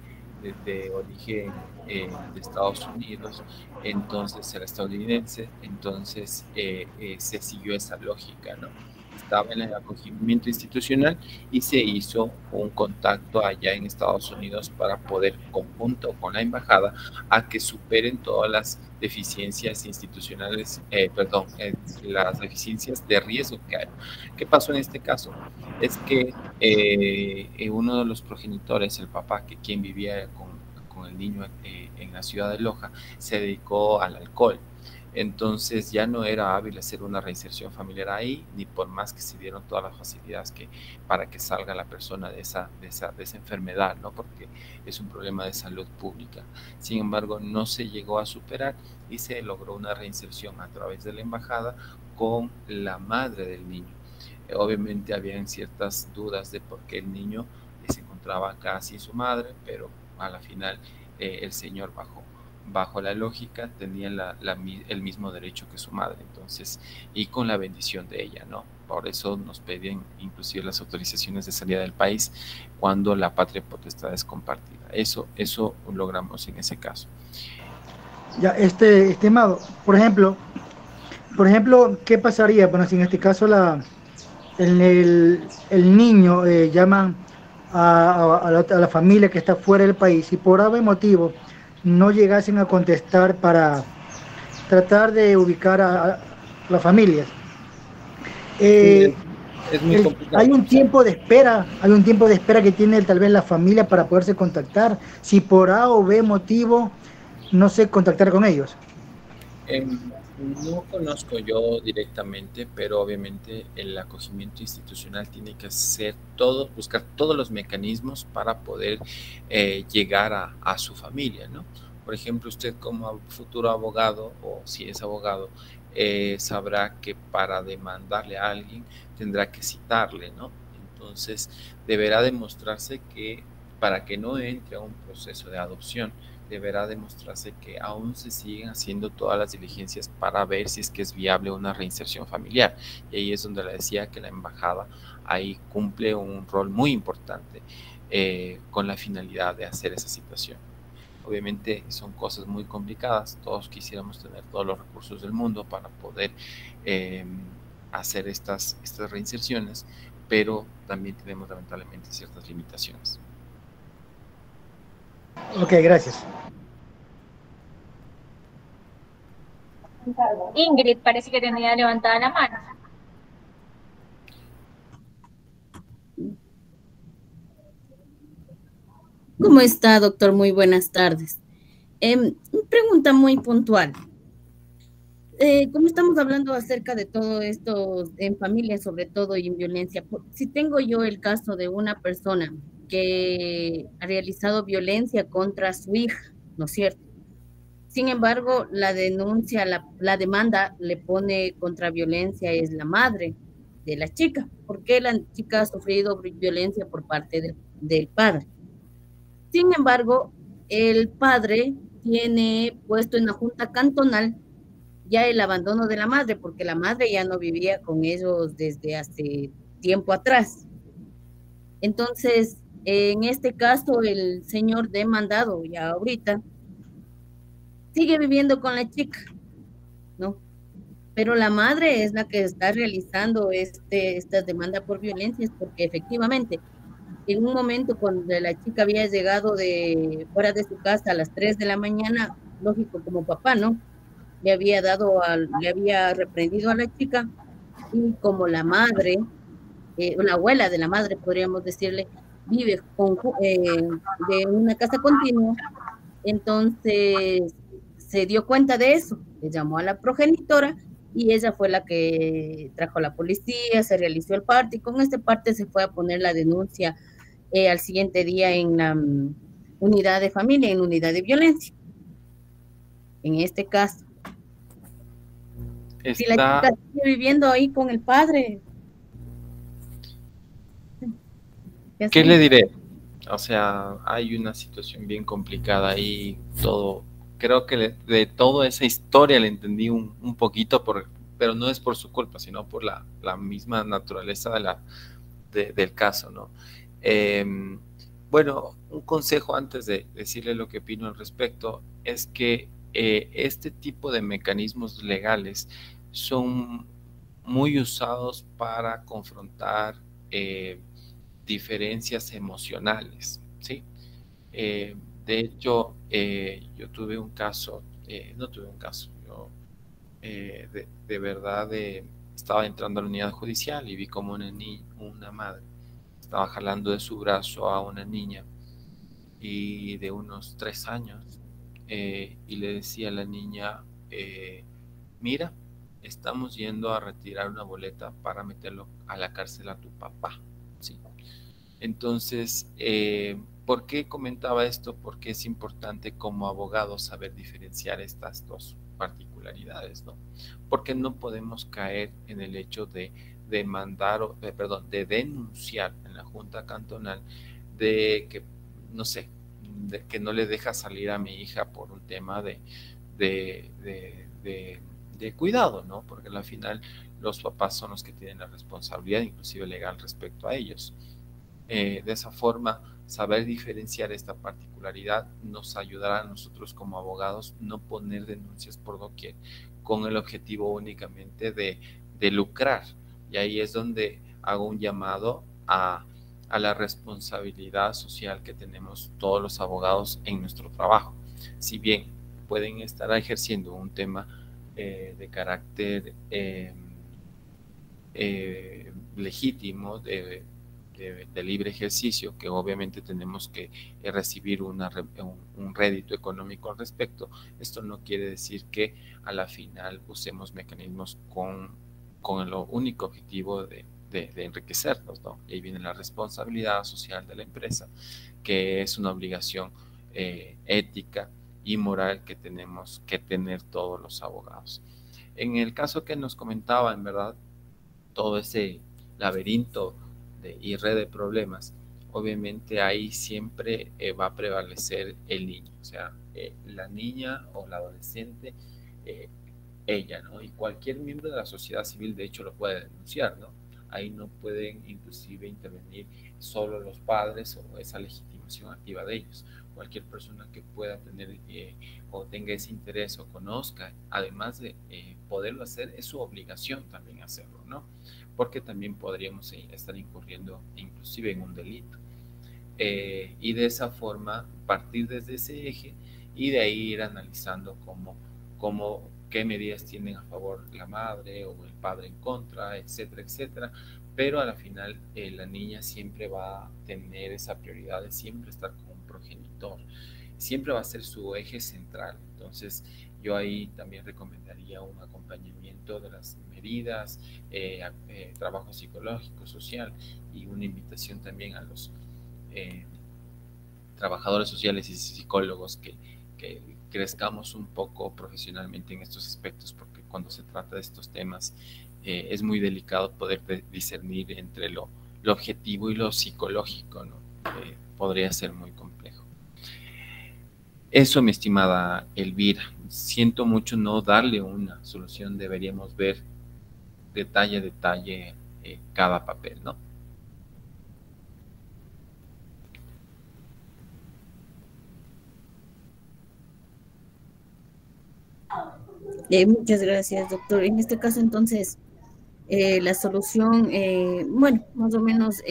origen de Estados Unidos, entonces era estadounidense, entonces se siguió esa lógica, ¿no? Estaba en el acogimiento institucional y se hizo un contacto allá en Estados Unidos para poder, conjunto con la embajada, a que superen todas las deficiencias institucionales, las deficiencias de riesgo que hay. ¿Qué pasó en este caso? Es que uno de los progenitores, el papá, quien vivía con el niño en la ciudad de Loja, se dedicó al alcohol. Entonces ya no era hábil hacer una reinserción familiar ahí, ni por más que se dieron todas las facilidades para que salga la persona de esa enfermedad, ¿no? Porque es un problema de salud pública. Sin embargo, no se llegó a superar y se logró una reinserción a través de la embajada con la madre del niño. Obviamente habían ciertas dudas de por qué el niño se encontraba acá sin su madre, pero a la final el señor bajo la lógica tenía el mismo derecho que su madre, entonces, y con la bendición de ella, ¿no? Por eso nos pedían inclusive las autorizaciones de salida del país cuando la patria potestad es compartida. Eso logramos en ese caso. Ya, estimado, por ejemplo, ¿qué pasaría? Bueno, si en este caso el niño llaman a la familia que está fuera del país y por algún motivo no llegasen a contestar para tratar de ubicar a las familias. Sí, Eh, es muy complicado. hay un tiempo de espera, que tiene tal vez la familia para poderse contactar, si por A o B motivo no sé contactar con ellos. No conozco yo directamente, pero obviamente el acogimiento institucional tiene que hacer todo, buscar todos los mecanismos para poder llegar a su familia, ¿no? Por ejemplo, usted como futuro abogado, o si es abogado, sabrá que para demandarle a alguien tendrá que citarle, ¿no? Entonces, deberá demostrarse que para que no entre a un proceso de adopción, deberá demostrarse que aún se siguen haciendo todas las diligencias para ver si es que es viable una reinserción familiar. Y ahí es donde le decía que la embajada ahí cumple un rol muy importante con la finalidad de hacer esa situación. Obviamente son cosas muy complicadas, todos quisiéramos tener todos los recursos del mundo para poder eh, hacer estas reinserciones, pero también tenemos lamentablemente ciertas limitaciones. Ok, gracias. Ingrid parece que tenía levantada la mano. ¿Cómo está, doctor? Muy buenas tardes. Pregunta muy puntual. Como estamos hablando acerca de todo esto en familia, sobre todo y en violencia, si tengo yo el caso de una persona que ha realizado violencia contra su hija, ¿no es cierto? Sin embargo, la denuncia, la demanda le pone contra violencia es la madre de la chica. ¿Por qué la chica ha sufrido violencia por parte del padre? Sin embargo, el padre tiene puesto en la junta cantonal ya el abandono de la madre, porque la madre ya no vivía con ellos desde hace tiempo atrás. Entonces, en este caso, el señor demandado ya ahorita sigue viviendo con la chica, ¿no? Pero la madre es la que está realizando esta demanda por violencia, porque efectivamente, en un momento cuando la chica había llegado de fuera de su casa a las 3 de la mañana, lógico, como papá, ¿no? Le había reprendido a la chica, y como la madre, la abuela de la madre, podríamos decirle, vive de una casa continua, entonces se dio cuenta de eso, le llamó a la progenitora y ella fue la que trajo a la policía, se realizó el parte y con este parte se fue a poner la denuncia al siguiente día en la unidad de familia, en unidad de violencia. En este caso, si la chica sigue viviendo ahí con el padre, ¿qué le diré? O sea, hay una situación bien complicada ahí, todo. Creo que de toda esa historia le entendí un poquito, pero no es por su culpa, sino por la misma naturaleza del caso, ¿no? Bueno, un consejo antes de decirle lo que opino al respecto es que este tipo de mecanismos legales son muy usados para confrontar diferencias emocionales, ¿sí? De hecho, yo tuve un caso, no tuve un caso, yo de verdad estaba entrando a la unidad judicial y vi como una madre estaba jalando de su brazo a una niña y de unos 3 años y le decía a la niña, mira, estamos yendo a retirar una boleta para meterlo a la cárcel a tu papá, ¿sí? Entonces, ¿por qué comentaba esto? Porque es importante como abogado saber diferenciar estas dos particularidades, ¿no? Porque no podemos caer en el hecho de demandar, perdón, de denunciar en la Junta Cantonal de que, no sé, de que no le deja salir a mi hija por un tema de, de cuidado, ¿no? Porque al final los papás son los que tienen la responsabilidad, inclusive legal, respecto a ellos. De esa forma, saber diferenciar esta particularidad nos ayudará a nosotros como abogados no poner denuncias por doquier con el objetivo únicamente de lucrar. Y ahí es donde hago un llamado a la responsabilidad social que tenemos todos los abogados en nuestro trabajo. Si bien pueden estar ejerciendo un tema de carácter legítimo, de libre ejercicio, que obviamente tenemos que recibir un rédito económico al respecto, esto no quiere decir que a la final usemos mecanismos con el único objetivo de enriquecernos, ¿no? Y ahí viene la responsabilidad social de la empresa, que es una obligación ética y moral que tenemos que tener todos los abogados. En el caso que nos comentaba, en verdad, todo ese laberinto y red de problemas, obviamente ahí siempre va a prevalecer el niño, o sea, la niña o la adolescente, ella, ¿no? Y cualquier miembro de la sociedad civil, de hecho, lo puede denunciar, ¿no? Ahí no pueden inclusive intervenir solo los padres o esa legitimación activa de ellos. Cualquier persona que pueda tener o tenga ese interés o conozca, además de poderlo hacer, es su obligación también hacerlo, ¿no? Porque también podríamos estar incurriendo inclusive en un delito. Y de esa forma partir desde ese eje y de ahí ir analizando qué medidas tienen a favor la madre o el padre en contra, etcétera, etcétera. Pero a la final la niña siempre va a tener esa prioridad de siempre estar con un progenitor. Siempre va a ser su eje central. Entonces yo ahí también recomendaría un acompañamiento de las medidas, trabajo psicológico, social, y una invitación también a los trabajadores sociales y psicólogos que crezcamos un poco profesionalmente en estos aspectos, porque cuando se trata de estos temas es muy delicado poder discernir entre lo objetivo y lo psicológico, ¿no? Podría ser muy complejo. Eso, mi estimada Elvira, siento mucho no darle una solución, deberíamos ver detalle a detalle cada papel, ¿no? Muchas gracias, doctor. En este caso, entonces, la solución, bueno, más o menos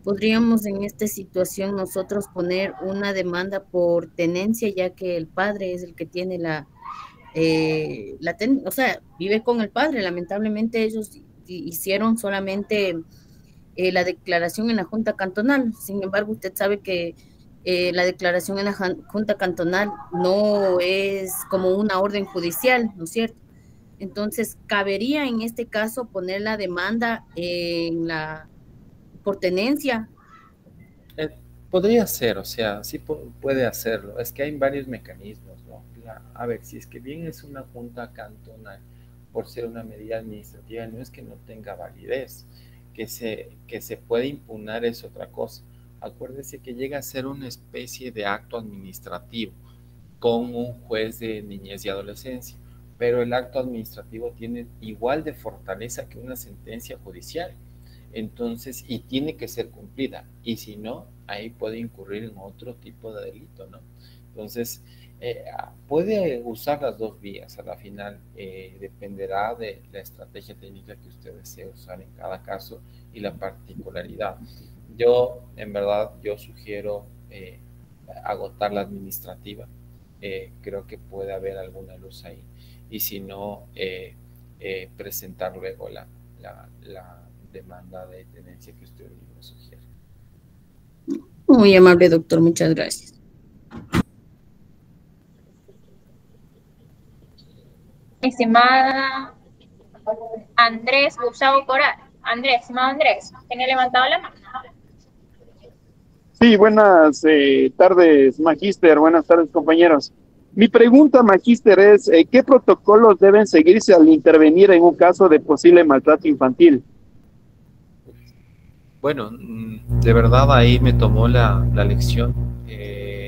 podríamos en esta situación nosotros poner una demanda por tenencia, ya que el padre es el que tiene o sea, vive con el padre. Lamentablemente ellos hicieron solamente la declaración en la Junta Cantonal. Sin embargo, usted sabe que la declaración en la Junta Cantonal no es como una orden judicial, ¿no es cierto? Entonces, cabería en este caso poner la demanda por tenencia. Podría ser, o sea, sí puede hacerlo. Es que hay varios mecanismos, ¿no? A ver, si es que bien es una junta cantonal, por ser una medida administrativa, no es que no tenga validez. Que se puede impugnar es otra cosa. Acuérdese que llega a ser una especie de acto administrativo con un juez de niñez y adolescencia, pero el acto administrativo tiene igual de fortaleza que una sentencia judicial. Entonces, y tiene que ser cumplida, y si no, ahí puede incurrir en otro tipo de delito, ¿no? Entonces, puede usar las dos vías. A la final dependerá de la estrategia técnica que usted desee usar en cada caso y la particularidad. Yo, en verdad, yo sugiero agotar la administrativa. Creo que puede haber alguna luz ahí, y si no, presentar luego la demanda de tenencia que usted mismo sugiere. Muy amable, doctor, muchas gracias. Estimada Andrés Gustavo Coral. Estimado Andrés, ¿tiene levantado la mano? Sí, buenas tardes, magíster. Buenas tardes, compañeros. Mi pregunta, magíster, es ¿qué protocolos deben seguirse al intervenir en un caso de posible maltrato infantil? Bueno, de verdad ahí me tomó la lección.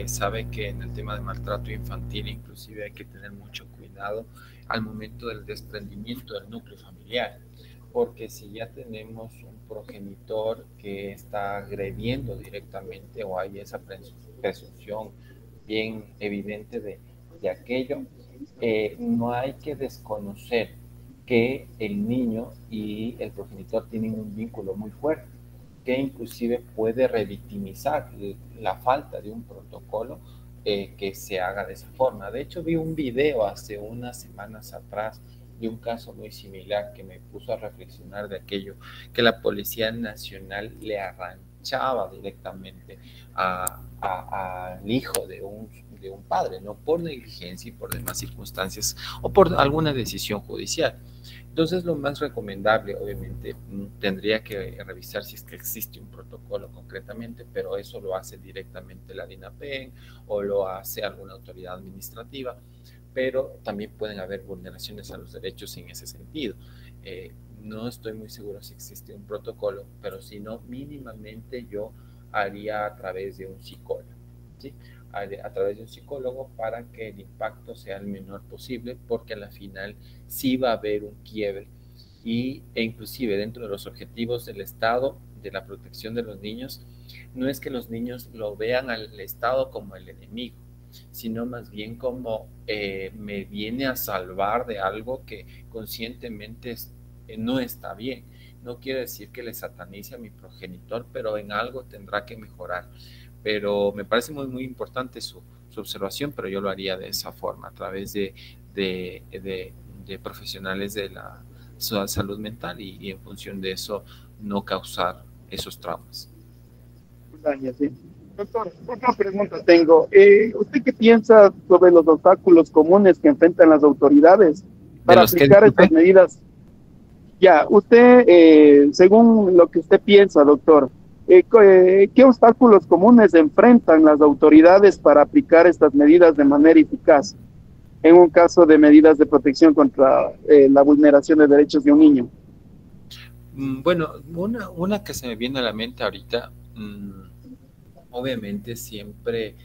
Sabe que en el tema de maltrato infantil inclusive hay que tener mucho cuidado al momento del desprendimiento del núcleo familiar, porque si ya tenemos un progenitor que está agrediendo directamente o hay esa presunción bien evidente de aquello, no hay que desconocer que el niño y el progenitor tienen un vínculo muy fuerte, que inclusive puede revictimizar la falta de un protocolo que se haga de esa forma. De hecho, vi un video hace unas semanas atrás de un caso muy similar que me puso a reflexionar de aquello, que la Policía Nacional le arranchaba directamente al hijo de un padre, no por negligencia y por demás circunstancias o por alguna decisión judicial. Entonces, lo más recomendable, obviamente, tendría que revisar si es que existe un protocolo concretamente, pero eso lo hace directamente la DINAPEN o lo hace alguna autoridad administrativa, pero también pueden haber vulneraciones a los derechos en ese sentido. No estoy muy seguro si existe un protocolo, pero si no, mínimamente yo haría a través de un psicólogo, ¿sí? A través de un psicólogo para que el impacto sea el menor posible, porque a la final sí va a haber un quiebre e inclusive dentro de los objetivos del Estado de la protección de los niños, no es que los niños lo vean al Estado como el enemigo, sino más bien como me viene a salvar de algo que conscientemente no está bien. No quiere decir que le satanice a mi progenitor, pero en algo tendrá que mejorar. Pero me parece muy, muy importante su observación, pero yo lo haría de esa forma, a través de profesionales de la salud mental y en función de eso no causar esos traumas. Gracias, sí. Doctor, otra pregunta tengo. ¿Usted qué piensa sobre los obstáculos comunes que enfrentan las autoridades para aplicar estas medidas? Ya, usted, según lo que usted piensa, doctor, ¿qué obstáculos comunes enfrentan las autoridades para aplicar estas medidas de manera eficaz en un caso de medidas de protección contra la vulneración de derechos de un niño? Bueno, una que se me viene a la mente ahorita, obviamente siempre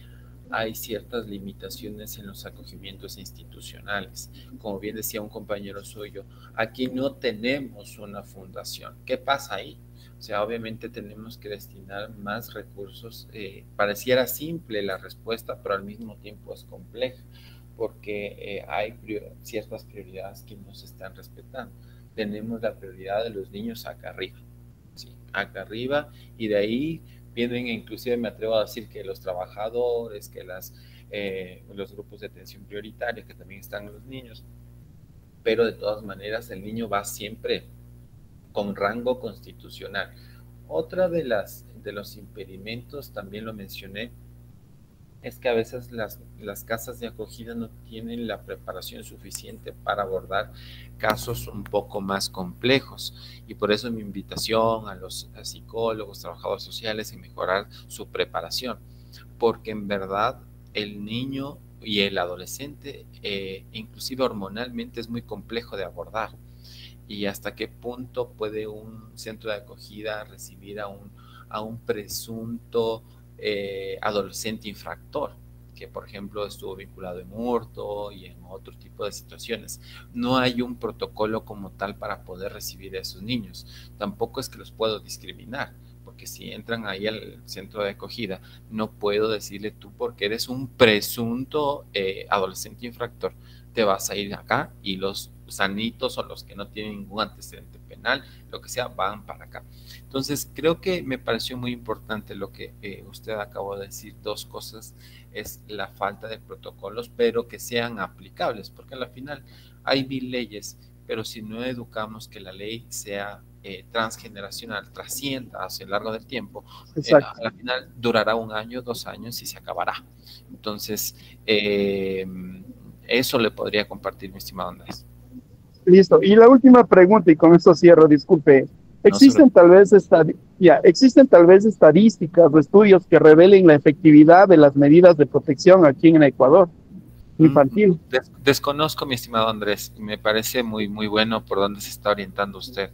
hay ciertas limitaciones en los acogimientos institucionales. Como bien decía un compañero suyo, aquí no tenemos una fundación. ¿Qué pasa ahí? O sea, obviamente tenemos que destinar más recursos. Pareciera simple la respuesta, pero al mismo tiempo es compleja, porque hay ciertas prioridades que no se están respetando. Tenemos la prioridad de los niños acá arriba, ¿sí? Acá arriba, y de ahí vienen, inclusive me atrevo a decir que los trabajadores, que los grupos de atención prioritaria, que también están los niños, pero de todas maneras el niño va siempre con rango constitucional. Otra de los impedimentos, también lo mencioné, es que a veces las casas de acogida no tienen la preparación suficiente para abordar casos un poco más complejos, y por eso mi invitación a los psicólogos, trabajadores sociales, en mejorar su preparación, porque en verdad el niño y el adolescente, inclusive hormonalmente, es muy complejo de abordar. Y hasta qué punto puede un centro de acogida recibir a un presunto adolescente infractor, que por ejemplo estuvo vinculado en hurto y en otro tipo de situaciones. No hay un protocolo como tal para poder recibir a esos niños. Tampoco es que los puedo discriminar, porque si entran ahí al centro de acogida, no puedo decirle tú, porque eres un presunto adolescente infractor, te vas a ir acá, y los sanitos o los que no tienen ningún antecedente penal, lo que sea, van para acá. Entonces, creo que me pareció muy importante lo que usted acabó de decir. Dos cosas: es la falta de protocolos, pero que sean aplicables, porque al final hay 1000 leyes, pero si no educamos que la ley sea transgeneracional, trascienda hacia el largo del tiempo, al final durará 1 año, 2 años y se acabará. Entonces, eso le podría compartir, mi estimado Andrés. Listo. Y la última pregunta, y con esto cierro, disculpe. ¿Existen tal vez estadísticas o estudios que revelen la efectividad de las medidas de protección aquí en el Ecuador? infantil. Desconozco, mi estimado Andrés, y me parece muy, muy bueno por dónde se está orientando usted,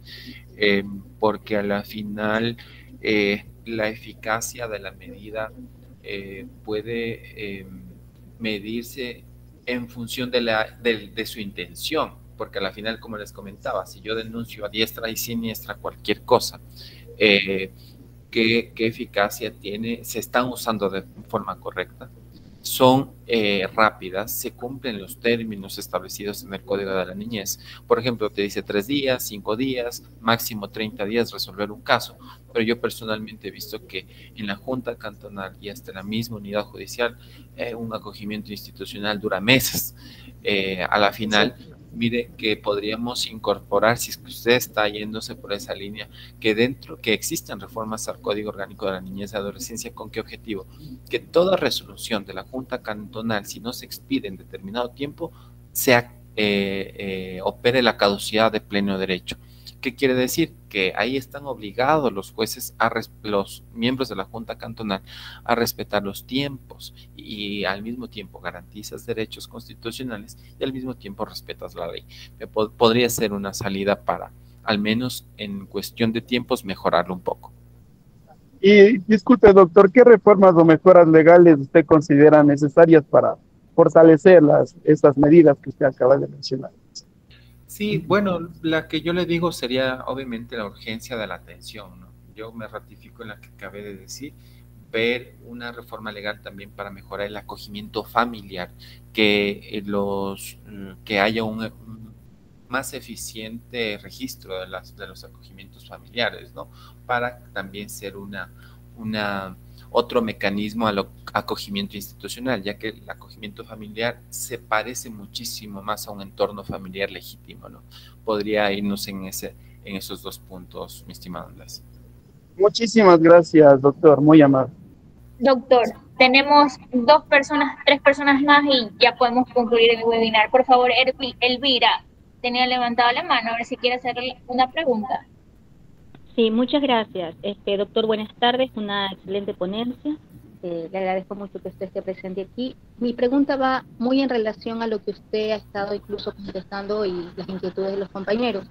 porque a la final la eficacia de la medida puede medirse en función de su intención, porque a la final, como les comentaba, si yo denuncio a diestra y siniestra cualquier cosa, ¿qué eficacia tiene? ¿Se están usando de forma correcta? Son rápidas, se cumplen los términos establecidos en el Código de la Niñez. Por ejemplo, te dice 3 días, 5 días, máximo 30 días resolver un caso, pero yo personalmente he visto que en la Junta Cantonal y hasta la misma unidad judicial, un acogimiento institucional dura meses. A la final, mire que podríamos incorporar, si es que usted está yéndose por esa línea, que existan reformas al Código Orgánico de la Niñez y Adolescencia. ¿Con qué objetivo? Que toda resolución de la Junta Cantonal, si no se expide en determinado tiempo, opere la caducidad de pleno derecho. ¿Qué quiere decir? Que ahí están obligados los jueces, los miembros de la Junta Cantonal, a respetar los tiempos y al mismo tiempo garantizas derechos constitucionales y al mismo tiempo respetas la ley. Podría ser una salida para, al menos en cuestión de tiempos, mejorarlo un poco. Y disculpe, doctor, ¿qué reformas o mejoras legales usted considera necesarias para fortalecer estas medidas que usted acaba de mencionar? Sí, bueno, la que yo le digo sería obviamente la urgencia de la atención, ¿no? Yo me ratifico en la que acabé de decir, ver una reforma legal también para mejorar el acogimiento familiar, que haya un más eficiente registro de los acogimientos familiares, ¿no? Para también ser otro mecanismo al acogimiento institucional, ya que el acogimiento familiar se parece muchísimo más a un entorno familiar legítimo, ¿no? Podría irnos en esos dos puntos, mi estimado Andrés. Muchísimas gracias, doctor, muy amable. Doctor, tenemos 3 personas más y ya podemos concluir el webinar. Por favor, Elvira, tenía levantado la mano, a ver si quiere hacerle una pregunta. Sí, muchas gracias. Doctor, buenas tardes, una excelente ponencia. Le agradezco mucho que usted esté presente aquí. Mi pregunta va muy en relación a lo que usted ha estado incluso contestando y las inquietudes de los compañeros.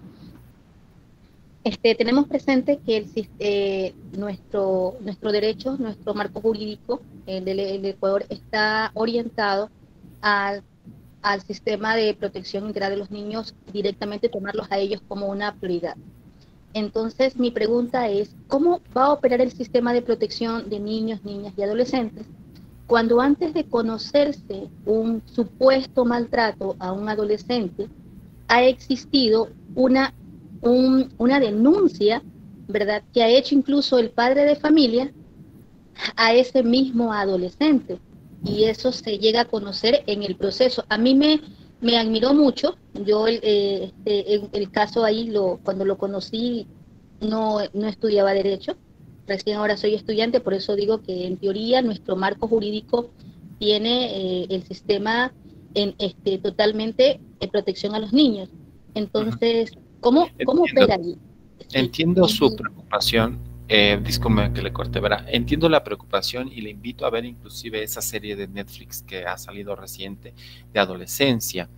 Tenemos presente que nuestro derecho, nuestro marco jurídico del Ecuador está orientado al sistema de protección integral de los niños, directamente tomarlos a ellos como una prioridad. Entonces, mi pregunta es, ¿cómo va a operar el sistema de protección de niños, niñas y adolescentes cuando antes de conocerse un supuesto maltrato a un adolescente ha existido una denuncia, ¿verdad?, que ha hecho incluso el padre de familia a ese mismo adolescente? Y eso se llega a conocer en el proceso. A mí me admiró mucho. Yo el caso ahí, cuando lo conocí, no estudiaba Derecho. Recién ahora soy estudiante, por eso digo que en teoría nuestro marco jurídico tiene el sistema totalmente en protección a los niños. Entonces, ¿cómo opera allí? Entiendo su preocupación. Disculpe que le corte, ¿verdad? Entiendo la preocupación y le invito a ver inclusive esa serie de Netflix que ha salido reciente de adolescencia.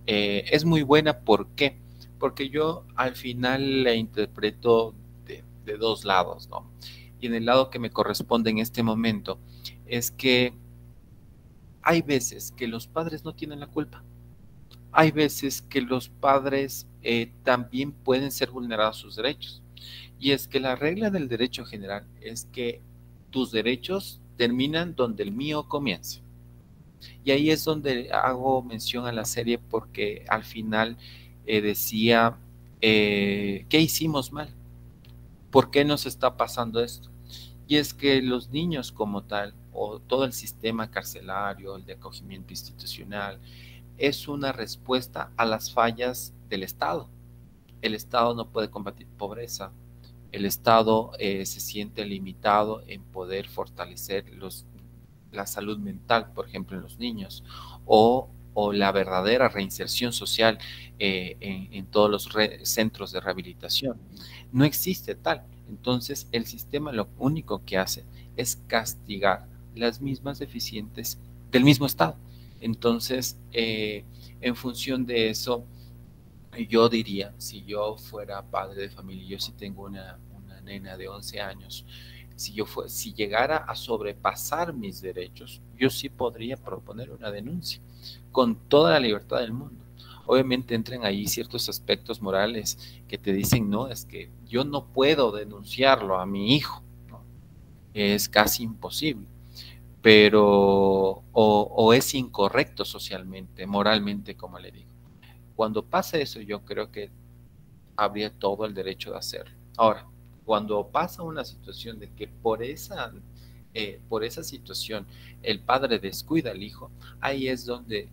Es muy buena, ¿por qué? Porque yo al final la interpreto de dos lados, ¿no? Y en el lado que me corresponde en este momento es que hay veces que los padres no tienen la culpa. Hay veces que los padres también pueden ser vulnerados sus derechos. Y es que la regla del derecho general es que tus derechos terminan donde el mío comienza. Y ahí es donde hago mención a la serie, porque al final decía, ¿qué hicimos mal? ¿Por qué nos está pasando esto? Y es que los niños como tal, o todo el sistema carcelario, el de acogimiento institucional, es una respuesta a las fallas del Estado. El Estado no puede combatir pobreza. El Estado se siente limitado en poder fortalecer la salud mental, por ejemplo, en los niños, o la verdadera reinserción social en todos los centros de rehabilitación. No existe tal. Entonces, el sistema lo único que hace es castigar las mismas deficientes del mismo Estado. Entonces, en función de eso, yo diría, si yo fuera padre de familia, yo sí tengo una nena de 11 años, si llegara a sobrepasar mis derechos, yo sí podría proponer una denuncia con toda la libertad del mundo. Obviamente entran ahí ciertos aspectos morales que te dicen, no, es que yo no puedo denunciarlo a mi hijo, ¿no? Es casi imposible, pero o es incorrecto socialmente, moralmente, como le digo. Cuando pasa eso, yo creo que habría todo el derecho de hacerlo. Ahora, cuando pasa una situación de que por esa situación el padre descuida al hijo, ahí es donde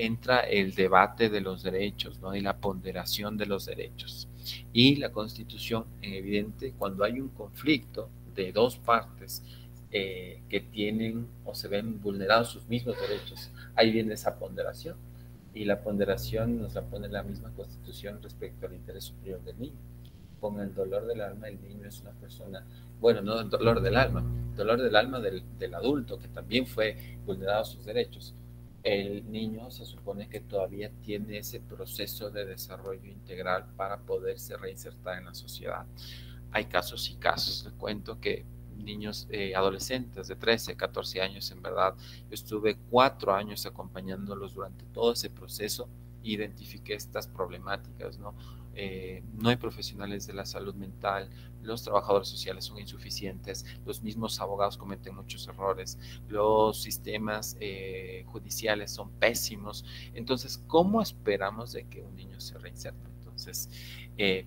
entra el debate de los derechos, ¿no? Y la ponderación de los derechos. Y la Constitución, en evidente, cuando hay un conflicto de dos partes que tienen o se ven vulnerados sus mismos derechos, ahí viene esa ponderación. Y la ponderación nos la pone la misma Constitución respecto al interés superior del niño. Con el dolor del alma, el niño es una persona, bueno, no el dolor del alma del adulto que también fue vulnerado sus derechos. El niño se supone que todavía tiene ese proceso de desarrollo integral para poderse reinsertar en la sociedad. Hay casos y casos. Les cuento que niños, adolescentes de 13, 14 años, en verdad, yo estuve 4 años acompañándolos durante todo ese proceso, identifiqué estas problemáticas, ¿no? No hay profesionales de la salud mental, los trabajadores sociales son insuficientes, los mismos abogados cometen muchos errores, los sistemas judiciales son pésimos. Entonces, ¿cómo esperamos de que un niño se reinserte? Entonces,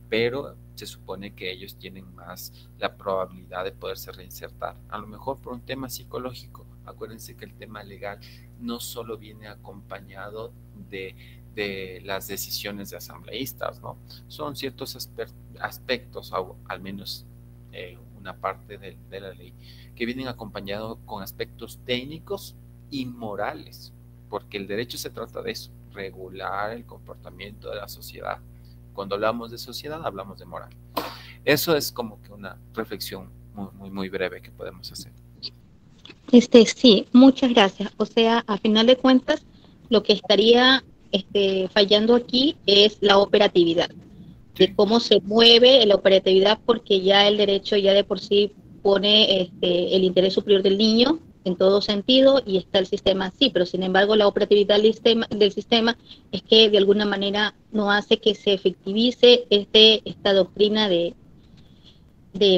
pero se supone que ellos tienen más la probabilidad de poderse reinsertar, a lo mejor por un tema psicológico. Acuérdense que el tema legal no solo viene acompañado de las decisiones de asambleístas, ¿no? Son ciertos aspectos, al menos una parte de la ley, que vienen acompañados con aspectos técnicos y morales, porque el derecho se trata de eso, regular el comportamiento de la sociedad. Cuando hablamos de sociedad, hablamos de moral. Eso es como que una reflexión muy breve que podemos hacer. Sí, muchas gracias. O sea, a final de cuentas, lo que estaría fallando aquí es la operatividad, de cómo se mueve la operatividad, porque ya el derecho ya de por sí pone el interés superior del niño en todo sentido y está el sistema así, pero sin embargo la operatividad del sistema es que de alguna manera no hace que se efectivice esta doctrina de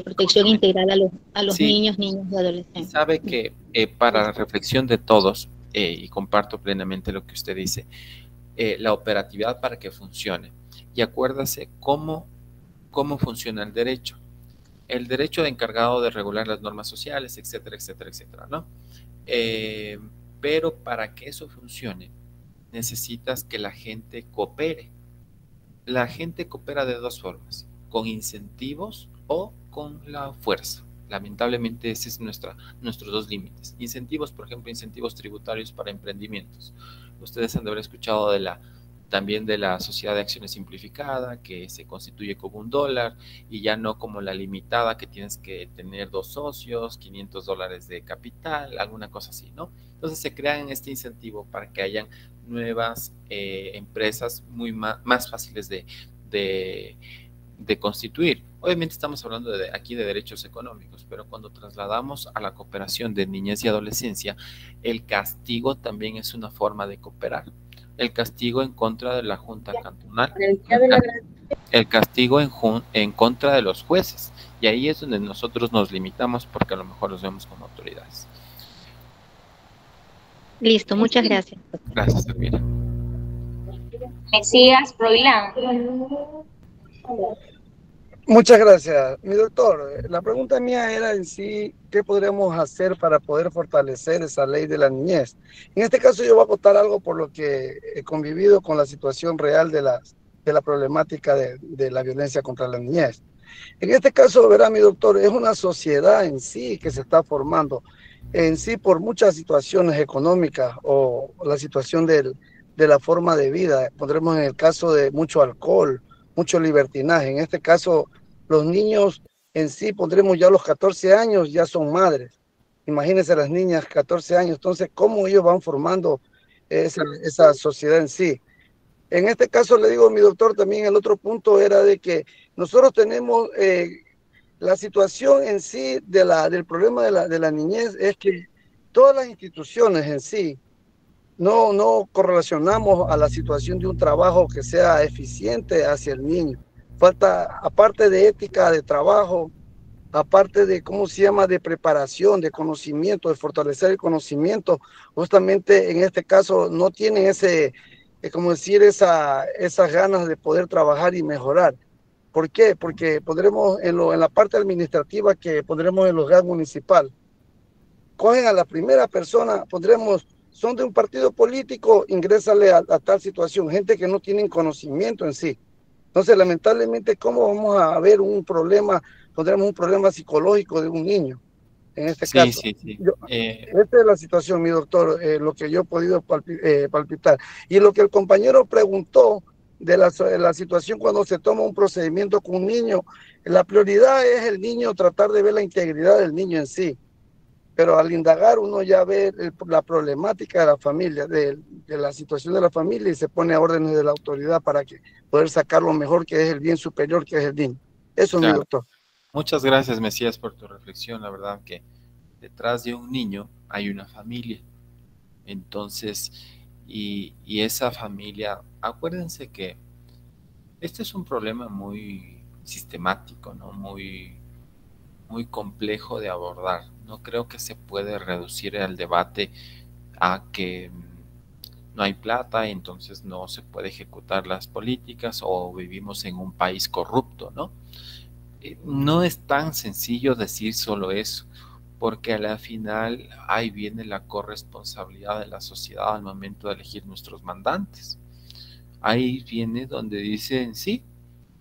protección integral a los niños y adolescentes. Y sabe que para la reflexión de todos, y comparto plenamente lo que usted dice, la operatividad para que funcione. Y acuérdase cómo funciona el derecho. El derecho de encargado de regular las normas sociales, etcétera, etcétera, etcétera, ¿no? Pero para que eso funcione, necesitas que la gente coopere. La gente coopera de dos formas, con incentivos o con la fuerza. Lamentablemente ese es nuestros dos límites. Incentivos, por ejemplo, incentivos tributarios para emprendimientos. Ustedes han de haber escuchado también de la sociedad de acciones simplificada, que se constituye como $1 y ya no como la limitada, que tienes que tener 2 socios, $500 de capital, alguna cosa así, ¿no? Entonces se crean este incentivo para que hayan nuevas empresas más fáciles de constituir. Obviamente estamos hablando aquí de derechos económicos, pero cuando trasladamos a la cooperación de niñez y adolescencia, el castigo también es una forma de cooperar. El castigo en contra de la Junta Cantonal, el castigo en contra de los jueces, y ahí es donde nosotros nos limitamos porque a lo mejor los vemos como autoridades. Listo, muchas gracias. Gracias, Elvira. Mesías Froilán. Muchas gracias, mi doctor. La pregunta mía era en sí, ¿qué podríamos hacer para poder fortalecer esa ley de la niñez? En este caso yo voy a acotar algo por lo que he convivido con la situación real de la problemática de la violencia contra la niñez. En este caso, verá mi doctor, es una sociedad en sí que se está formando, en sí por muchas situaciones económicas o la situación de la forma de vida. Pondremos en el caso de mucho alcohol, mucho libertinaje. En este caso, los niños en sí, pondremos ya a los 14 años, ya son madres. Imagínense las niñas, 14 años. Entonces, ¿cómo ellos van formando esa sociedad en sí. En este caso le digo a mi doctor también, el otro punto era de que nosotros tenemos la situación en sí del problema de la niñez, es que todas las instituciones en sí no correlacionamos a la situación de un trabajo que sea eficiente hacia el niño. Falta, aparte de ética de trabajo, aparte de, ¿cómo se llama?, de preparación, de conocimiento, de fortalecer el conocimiento, justamente en este caso no tienen como decir, esas ganas de poder trabajar y mejorar. ¿Por qué? Porque pondremos en la parte administrativa que pondremos en los GAD municipal, cogen a la primera persona, pondremos, son de un partido político, ingrésale a tal situación, gente que no tienen conocimiento en sí. Entonces, lamentablemente, ¿cómo vamos a ver un problema? Pondremos un problema psicológico de un niño, en este caso. Sí, sí. Esta es la situación, mi doctor, lo que yo he podido palpitar. Y lo que el compañero preguntó de la situación cuando se toma un procedimiento con un niño, la prioridad es el niño, tratar de ver la integridad del niño en sí. Pero al indagar uno ya ve la problemática de la familia, de la situación de la familia, y se pone a órdenes de la autoridad para que poder sacar lo mejor, que es el bien superior, que es el niño. Eso, claro. Mi doctor. Muchas gracias, Mesías, por tu reflexión. La verdad que detrás de un niño hay una familia. Entonces, y esa familia, acuérdense que este es un problema muy sistemático, ¿no? Muy complejo de abordar. No creo que se puede reducir el debate a que no hay plata, entonces no se puede ejecutar las políticas, o vivimos en un país corrupto, ¿no? No es tan sencillo decir solo eso, porque a la final ahí viene la corresponsabilidad de la sociedad al momento de elegir nuestros mandantes. Ahí viene donde dicen, sí,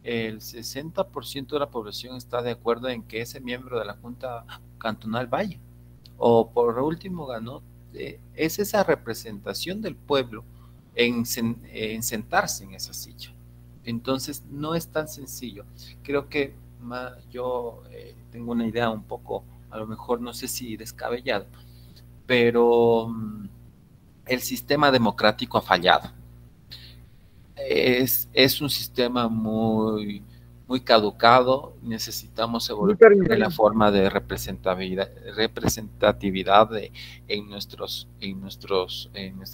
el 60% de la población está de acuerdo en que ese miembro de la Junta Cantonal vaya, o por último ganó. Es esa representación del pueblo en sentarse en esa silla. Entonces no es tan sencillo. Creo que yo tengo una idea un poco, a lo mejor no sé si descabellada, pero el sistema democrático ha fallado. Es un sistema muy caducado. Necesitamos evolucionar en la forma de representatividad en nuestras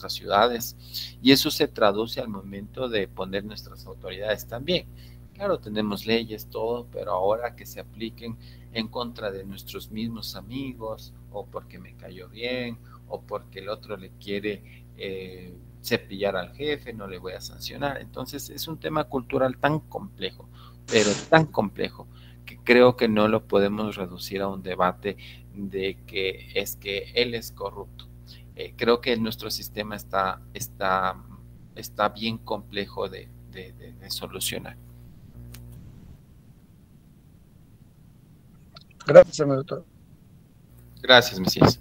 ciudades, y eso se traduce al momento de poner nuestras autoridades también. Claro, tenemos leyes, todo, pero ahora que se apliquen en contra de nuestros mismos amigos, o porque me cayó bien, o porque el otro le quiere cepillar al jefe, no le voy a sancionar. Entonces es un tema cultural tan complejo, pero tan complejo, que creo que no lo podemos reducir a un debate de que es que él es corrupto. Creo que nuestro sistema está bien complejo de solucionar. Gracias, doctor. Gracias, Mesías.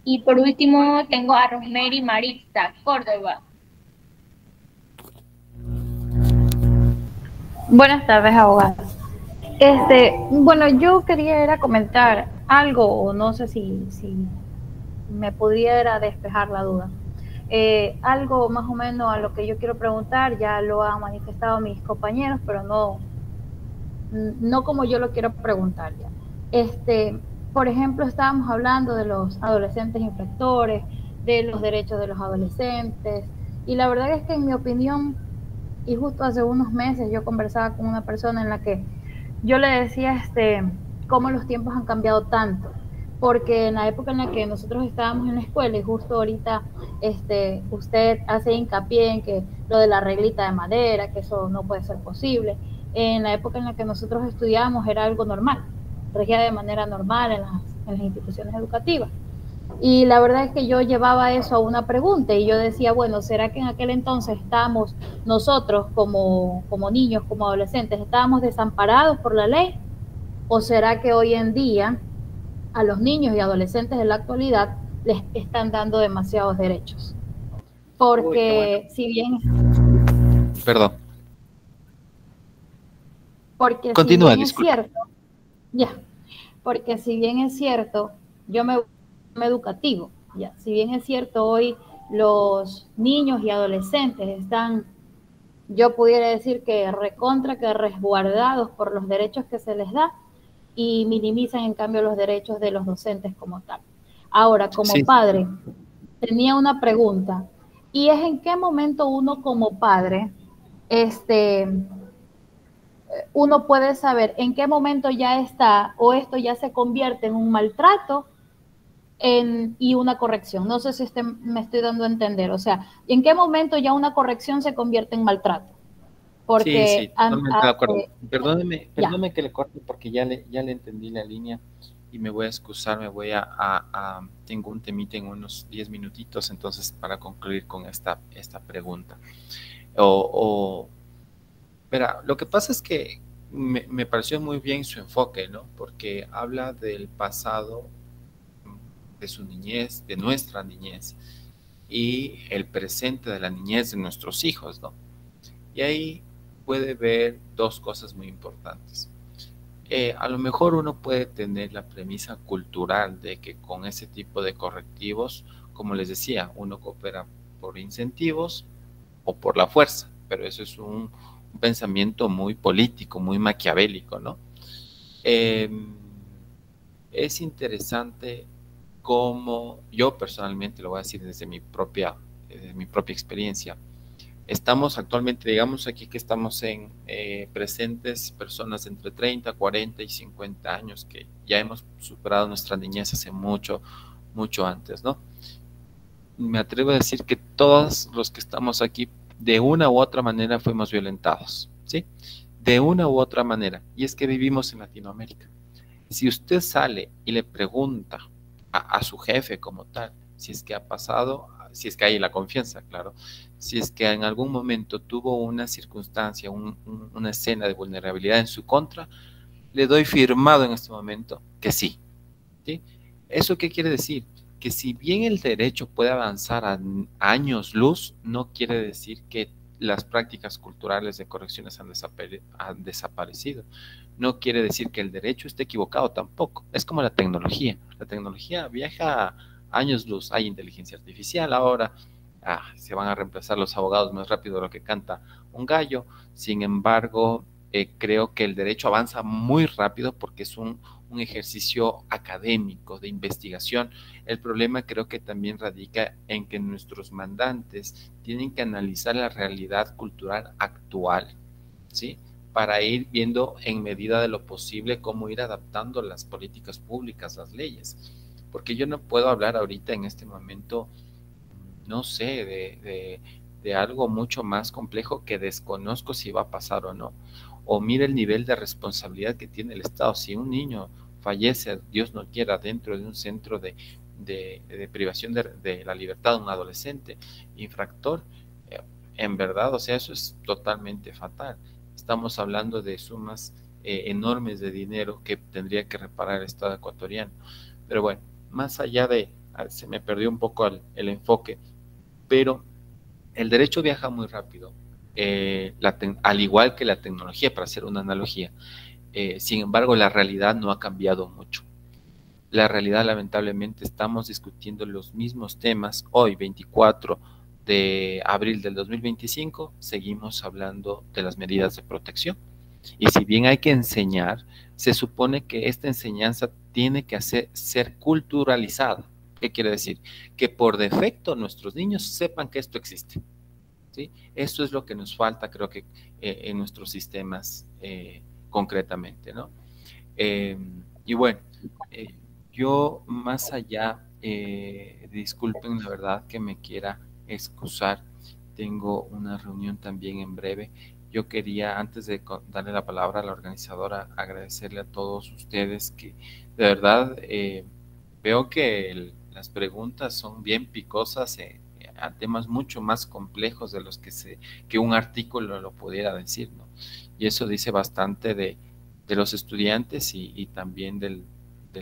Y por último tengo a Rosemary Maritza, Córdoba. Buenas tardes, abogada. Bueno, yo quería comentar algo, o no sé si me pudiera despejar la duda. Algo más o menos a lo que yo quiero preguntar, ya lo han manifestado mis compañeros, pero no como yo lo quiero preguntar ya. Por ejemplo, estábamos hablando de los adolescentes infractores, de los derechos de los adolescentes, y la verdad es que en mi opinión, y justo hace unos meses yo conversaba con una persona en la que yo le decía cómo los tiempos han cambiado tanto, porque en la época en la que nosotros estábamos en la escuela, y justo ahorita usted hace hincapié en que lo de la reglita de madera, que eso no puede ser posible. En la época en la que nosotros estudiábamos era algo normal, regía de manera normal en las instituciones educativas. Y la verdad es que yo llevaba eso a una pregunta, y yo decía, bueno, ¿será que en aquel entonces estábamos nosotros como niños, como adolescentes, estábamos desamparados por la ley? ¿O será que hoy en día a los niños y adolescentes de la actualidad les están dando demasiados derechos? Porque si bien... Perdón. Porque continúa, si bien es cierto, porque si bien es cierto, yo me educativo, Ya, si bien es cierto, hoy los niños y adolescentes están, yo pudiera decir que recontra, que resguardados por los derechos que se les da y minimizan en cambio los derechos de los docentes como tal. Ahora, como padre, tenía una pregunta, y es en qué momento uno como padre, uno puede saber en qué momento ya está o esto ya se convierte en un maltrato y una corrección. No sé si me estoy dando a entender. O sea, ¿en qué momento ya una corrección se convierte en maltrato? Porque sí, totalmente de acuerdo. Perdóneme que le corte porque ya le entendí la línea y me voy a excusar, tengo un temita en unos 10 minutitos, entonces para concluir con esta pregunta. Mira, lo que pasa es que me pareció muy bien su enfoque, ¿no? Porque habla del pasado de su niñez, de nuestra niñez, y el presente de la niñez de nuestros hijos, ¿no? Y ahí puede ver dos cosas muy importantes. A lo mejor uno puede tener la premisa cultural de que con ese tipo de correctivos, como les decía, uno coopera por incentivos o por la fuerza, pero eso es un pensamiento muy político, muy maquiavélico, ¿no? Es interesante cómo yo personalmente, lo voy a decir desde mi propia experiencia, estamos actualmente, digamos aquí que estamos en presentes personas entre 30, 40 y 50 años que ya hemos superado nuestra niñez hace mucho antes, ¿no? Me atrevo a decir que todos los que estamos aquí de una u otra manera fuimos violentados, ¿sí? De una u otra manera. Y es que vivimos en Latinoamérica. Si usted sale y le pregunta a su jefe como tal, si es que ha pasado, si es que hay la confianza, claro, si es que en algún momento tuvo una circunstancia, una escena de vulnerabilidad en su contra, le doy firmado en este momento que sí, ¿sí? ¿Eso qué quiere decir? Que si bien el derecho puede avanzar a años luz, no quiere decir que las prácticas culturales de correcciones han desaparecido. No quiere decir que el derecho esté equivocado tampoco. Es como la tecnología. La tecnología viaja a años luz. Hay inteligencia artificial ahora. Se van a reemplazar los abogados más rápido de lo que canta un gallo. Sin embargo, creo que el derecho avanza muy rápido porque es un ejercicio académico de investigación. El problema creo que también radica en que nuestros mandantes tienen que analizar la realidad cultural actual, ¿sí? Para ir viendo en medida de lo posible cómo ir adaptando las políticas públicas, las leyes. Porque yo no puedo hablar ahorita en este momento, no sé, de algo mucho más complejo que desconozco si va a pasar o no. O mire el nivel de responsabilidad que tiene el Estado. Si un niño fallece, Dios no quiera, dentro de un centro de privación de la libertad de un adolescente infractor, en verdad, o sea, eso es totalmente fatal. Estamos hablando de sumas enormes de dinero que tendría que reparar el Estado ecuatoriano. Pero bueno, más allá se me perdió un poco el enfoque, pero el derecho viaja muy rápido, al igual que la tecnología, para hacer una analogía. Sin embargo, la realidad no ha cambiado mucho. La realidad, lamentablemente, estamos discutiendo los mismos temas hoy, 24 de abril del 2025, seguimos hablando de las medidas de protección. Y si bien hay que enseñar, se supone que esta enseñanza tiene que ser culturalizada. ¿Qué quiere decir? Que por defecto nuestros niños sepan que esto existe, ¿sí? Esto es lo que nos falta, creo que en nuestros sistemas concretamente, ¿no? Y bueno, yo más allá, disculpen la verdad que me quiera excusar, tengo una reunión también en breve. Yo quería, antes de darle la palabra a la organizadora, agradecerle a todos ustedes que de verdad veo que las preguntas son bien picosas a temas mucho más complejos de los que un artículo lo pudiera decir, ¿no? Y eso dice bastante de los estudiantes y también del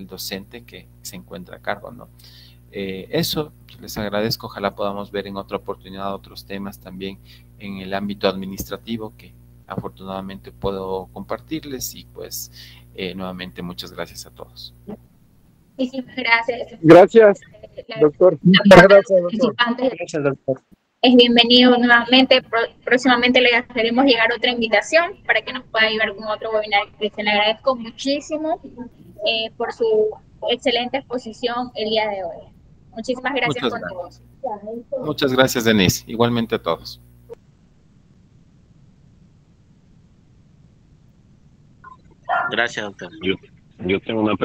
docente que se encuentra a cargo, ¿no? Eso les agradezco, ojalá podamos ver en otra oportunidad otros temas también en el ámbito administrativo que afortunadamente puedo compartirles y pues nuevamente muchas gracias a todos. Muchísimas gracias. Gracias. Doctor, gracias, doctor. Es bienvenido nuevamente. Próximamente le haremos llegar otra invitación para que nos pueda ayudar con otro webinar. Le agradezco muchísimo por su excelente exposición el día de hoy. Muchísimas gracias por todos. Muchas gracias, Denise. Igualmente a todos. Gracias, doctor. Yo tengo una pregunta.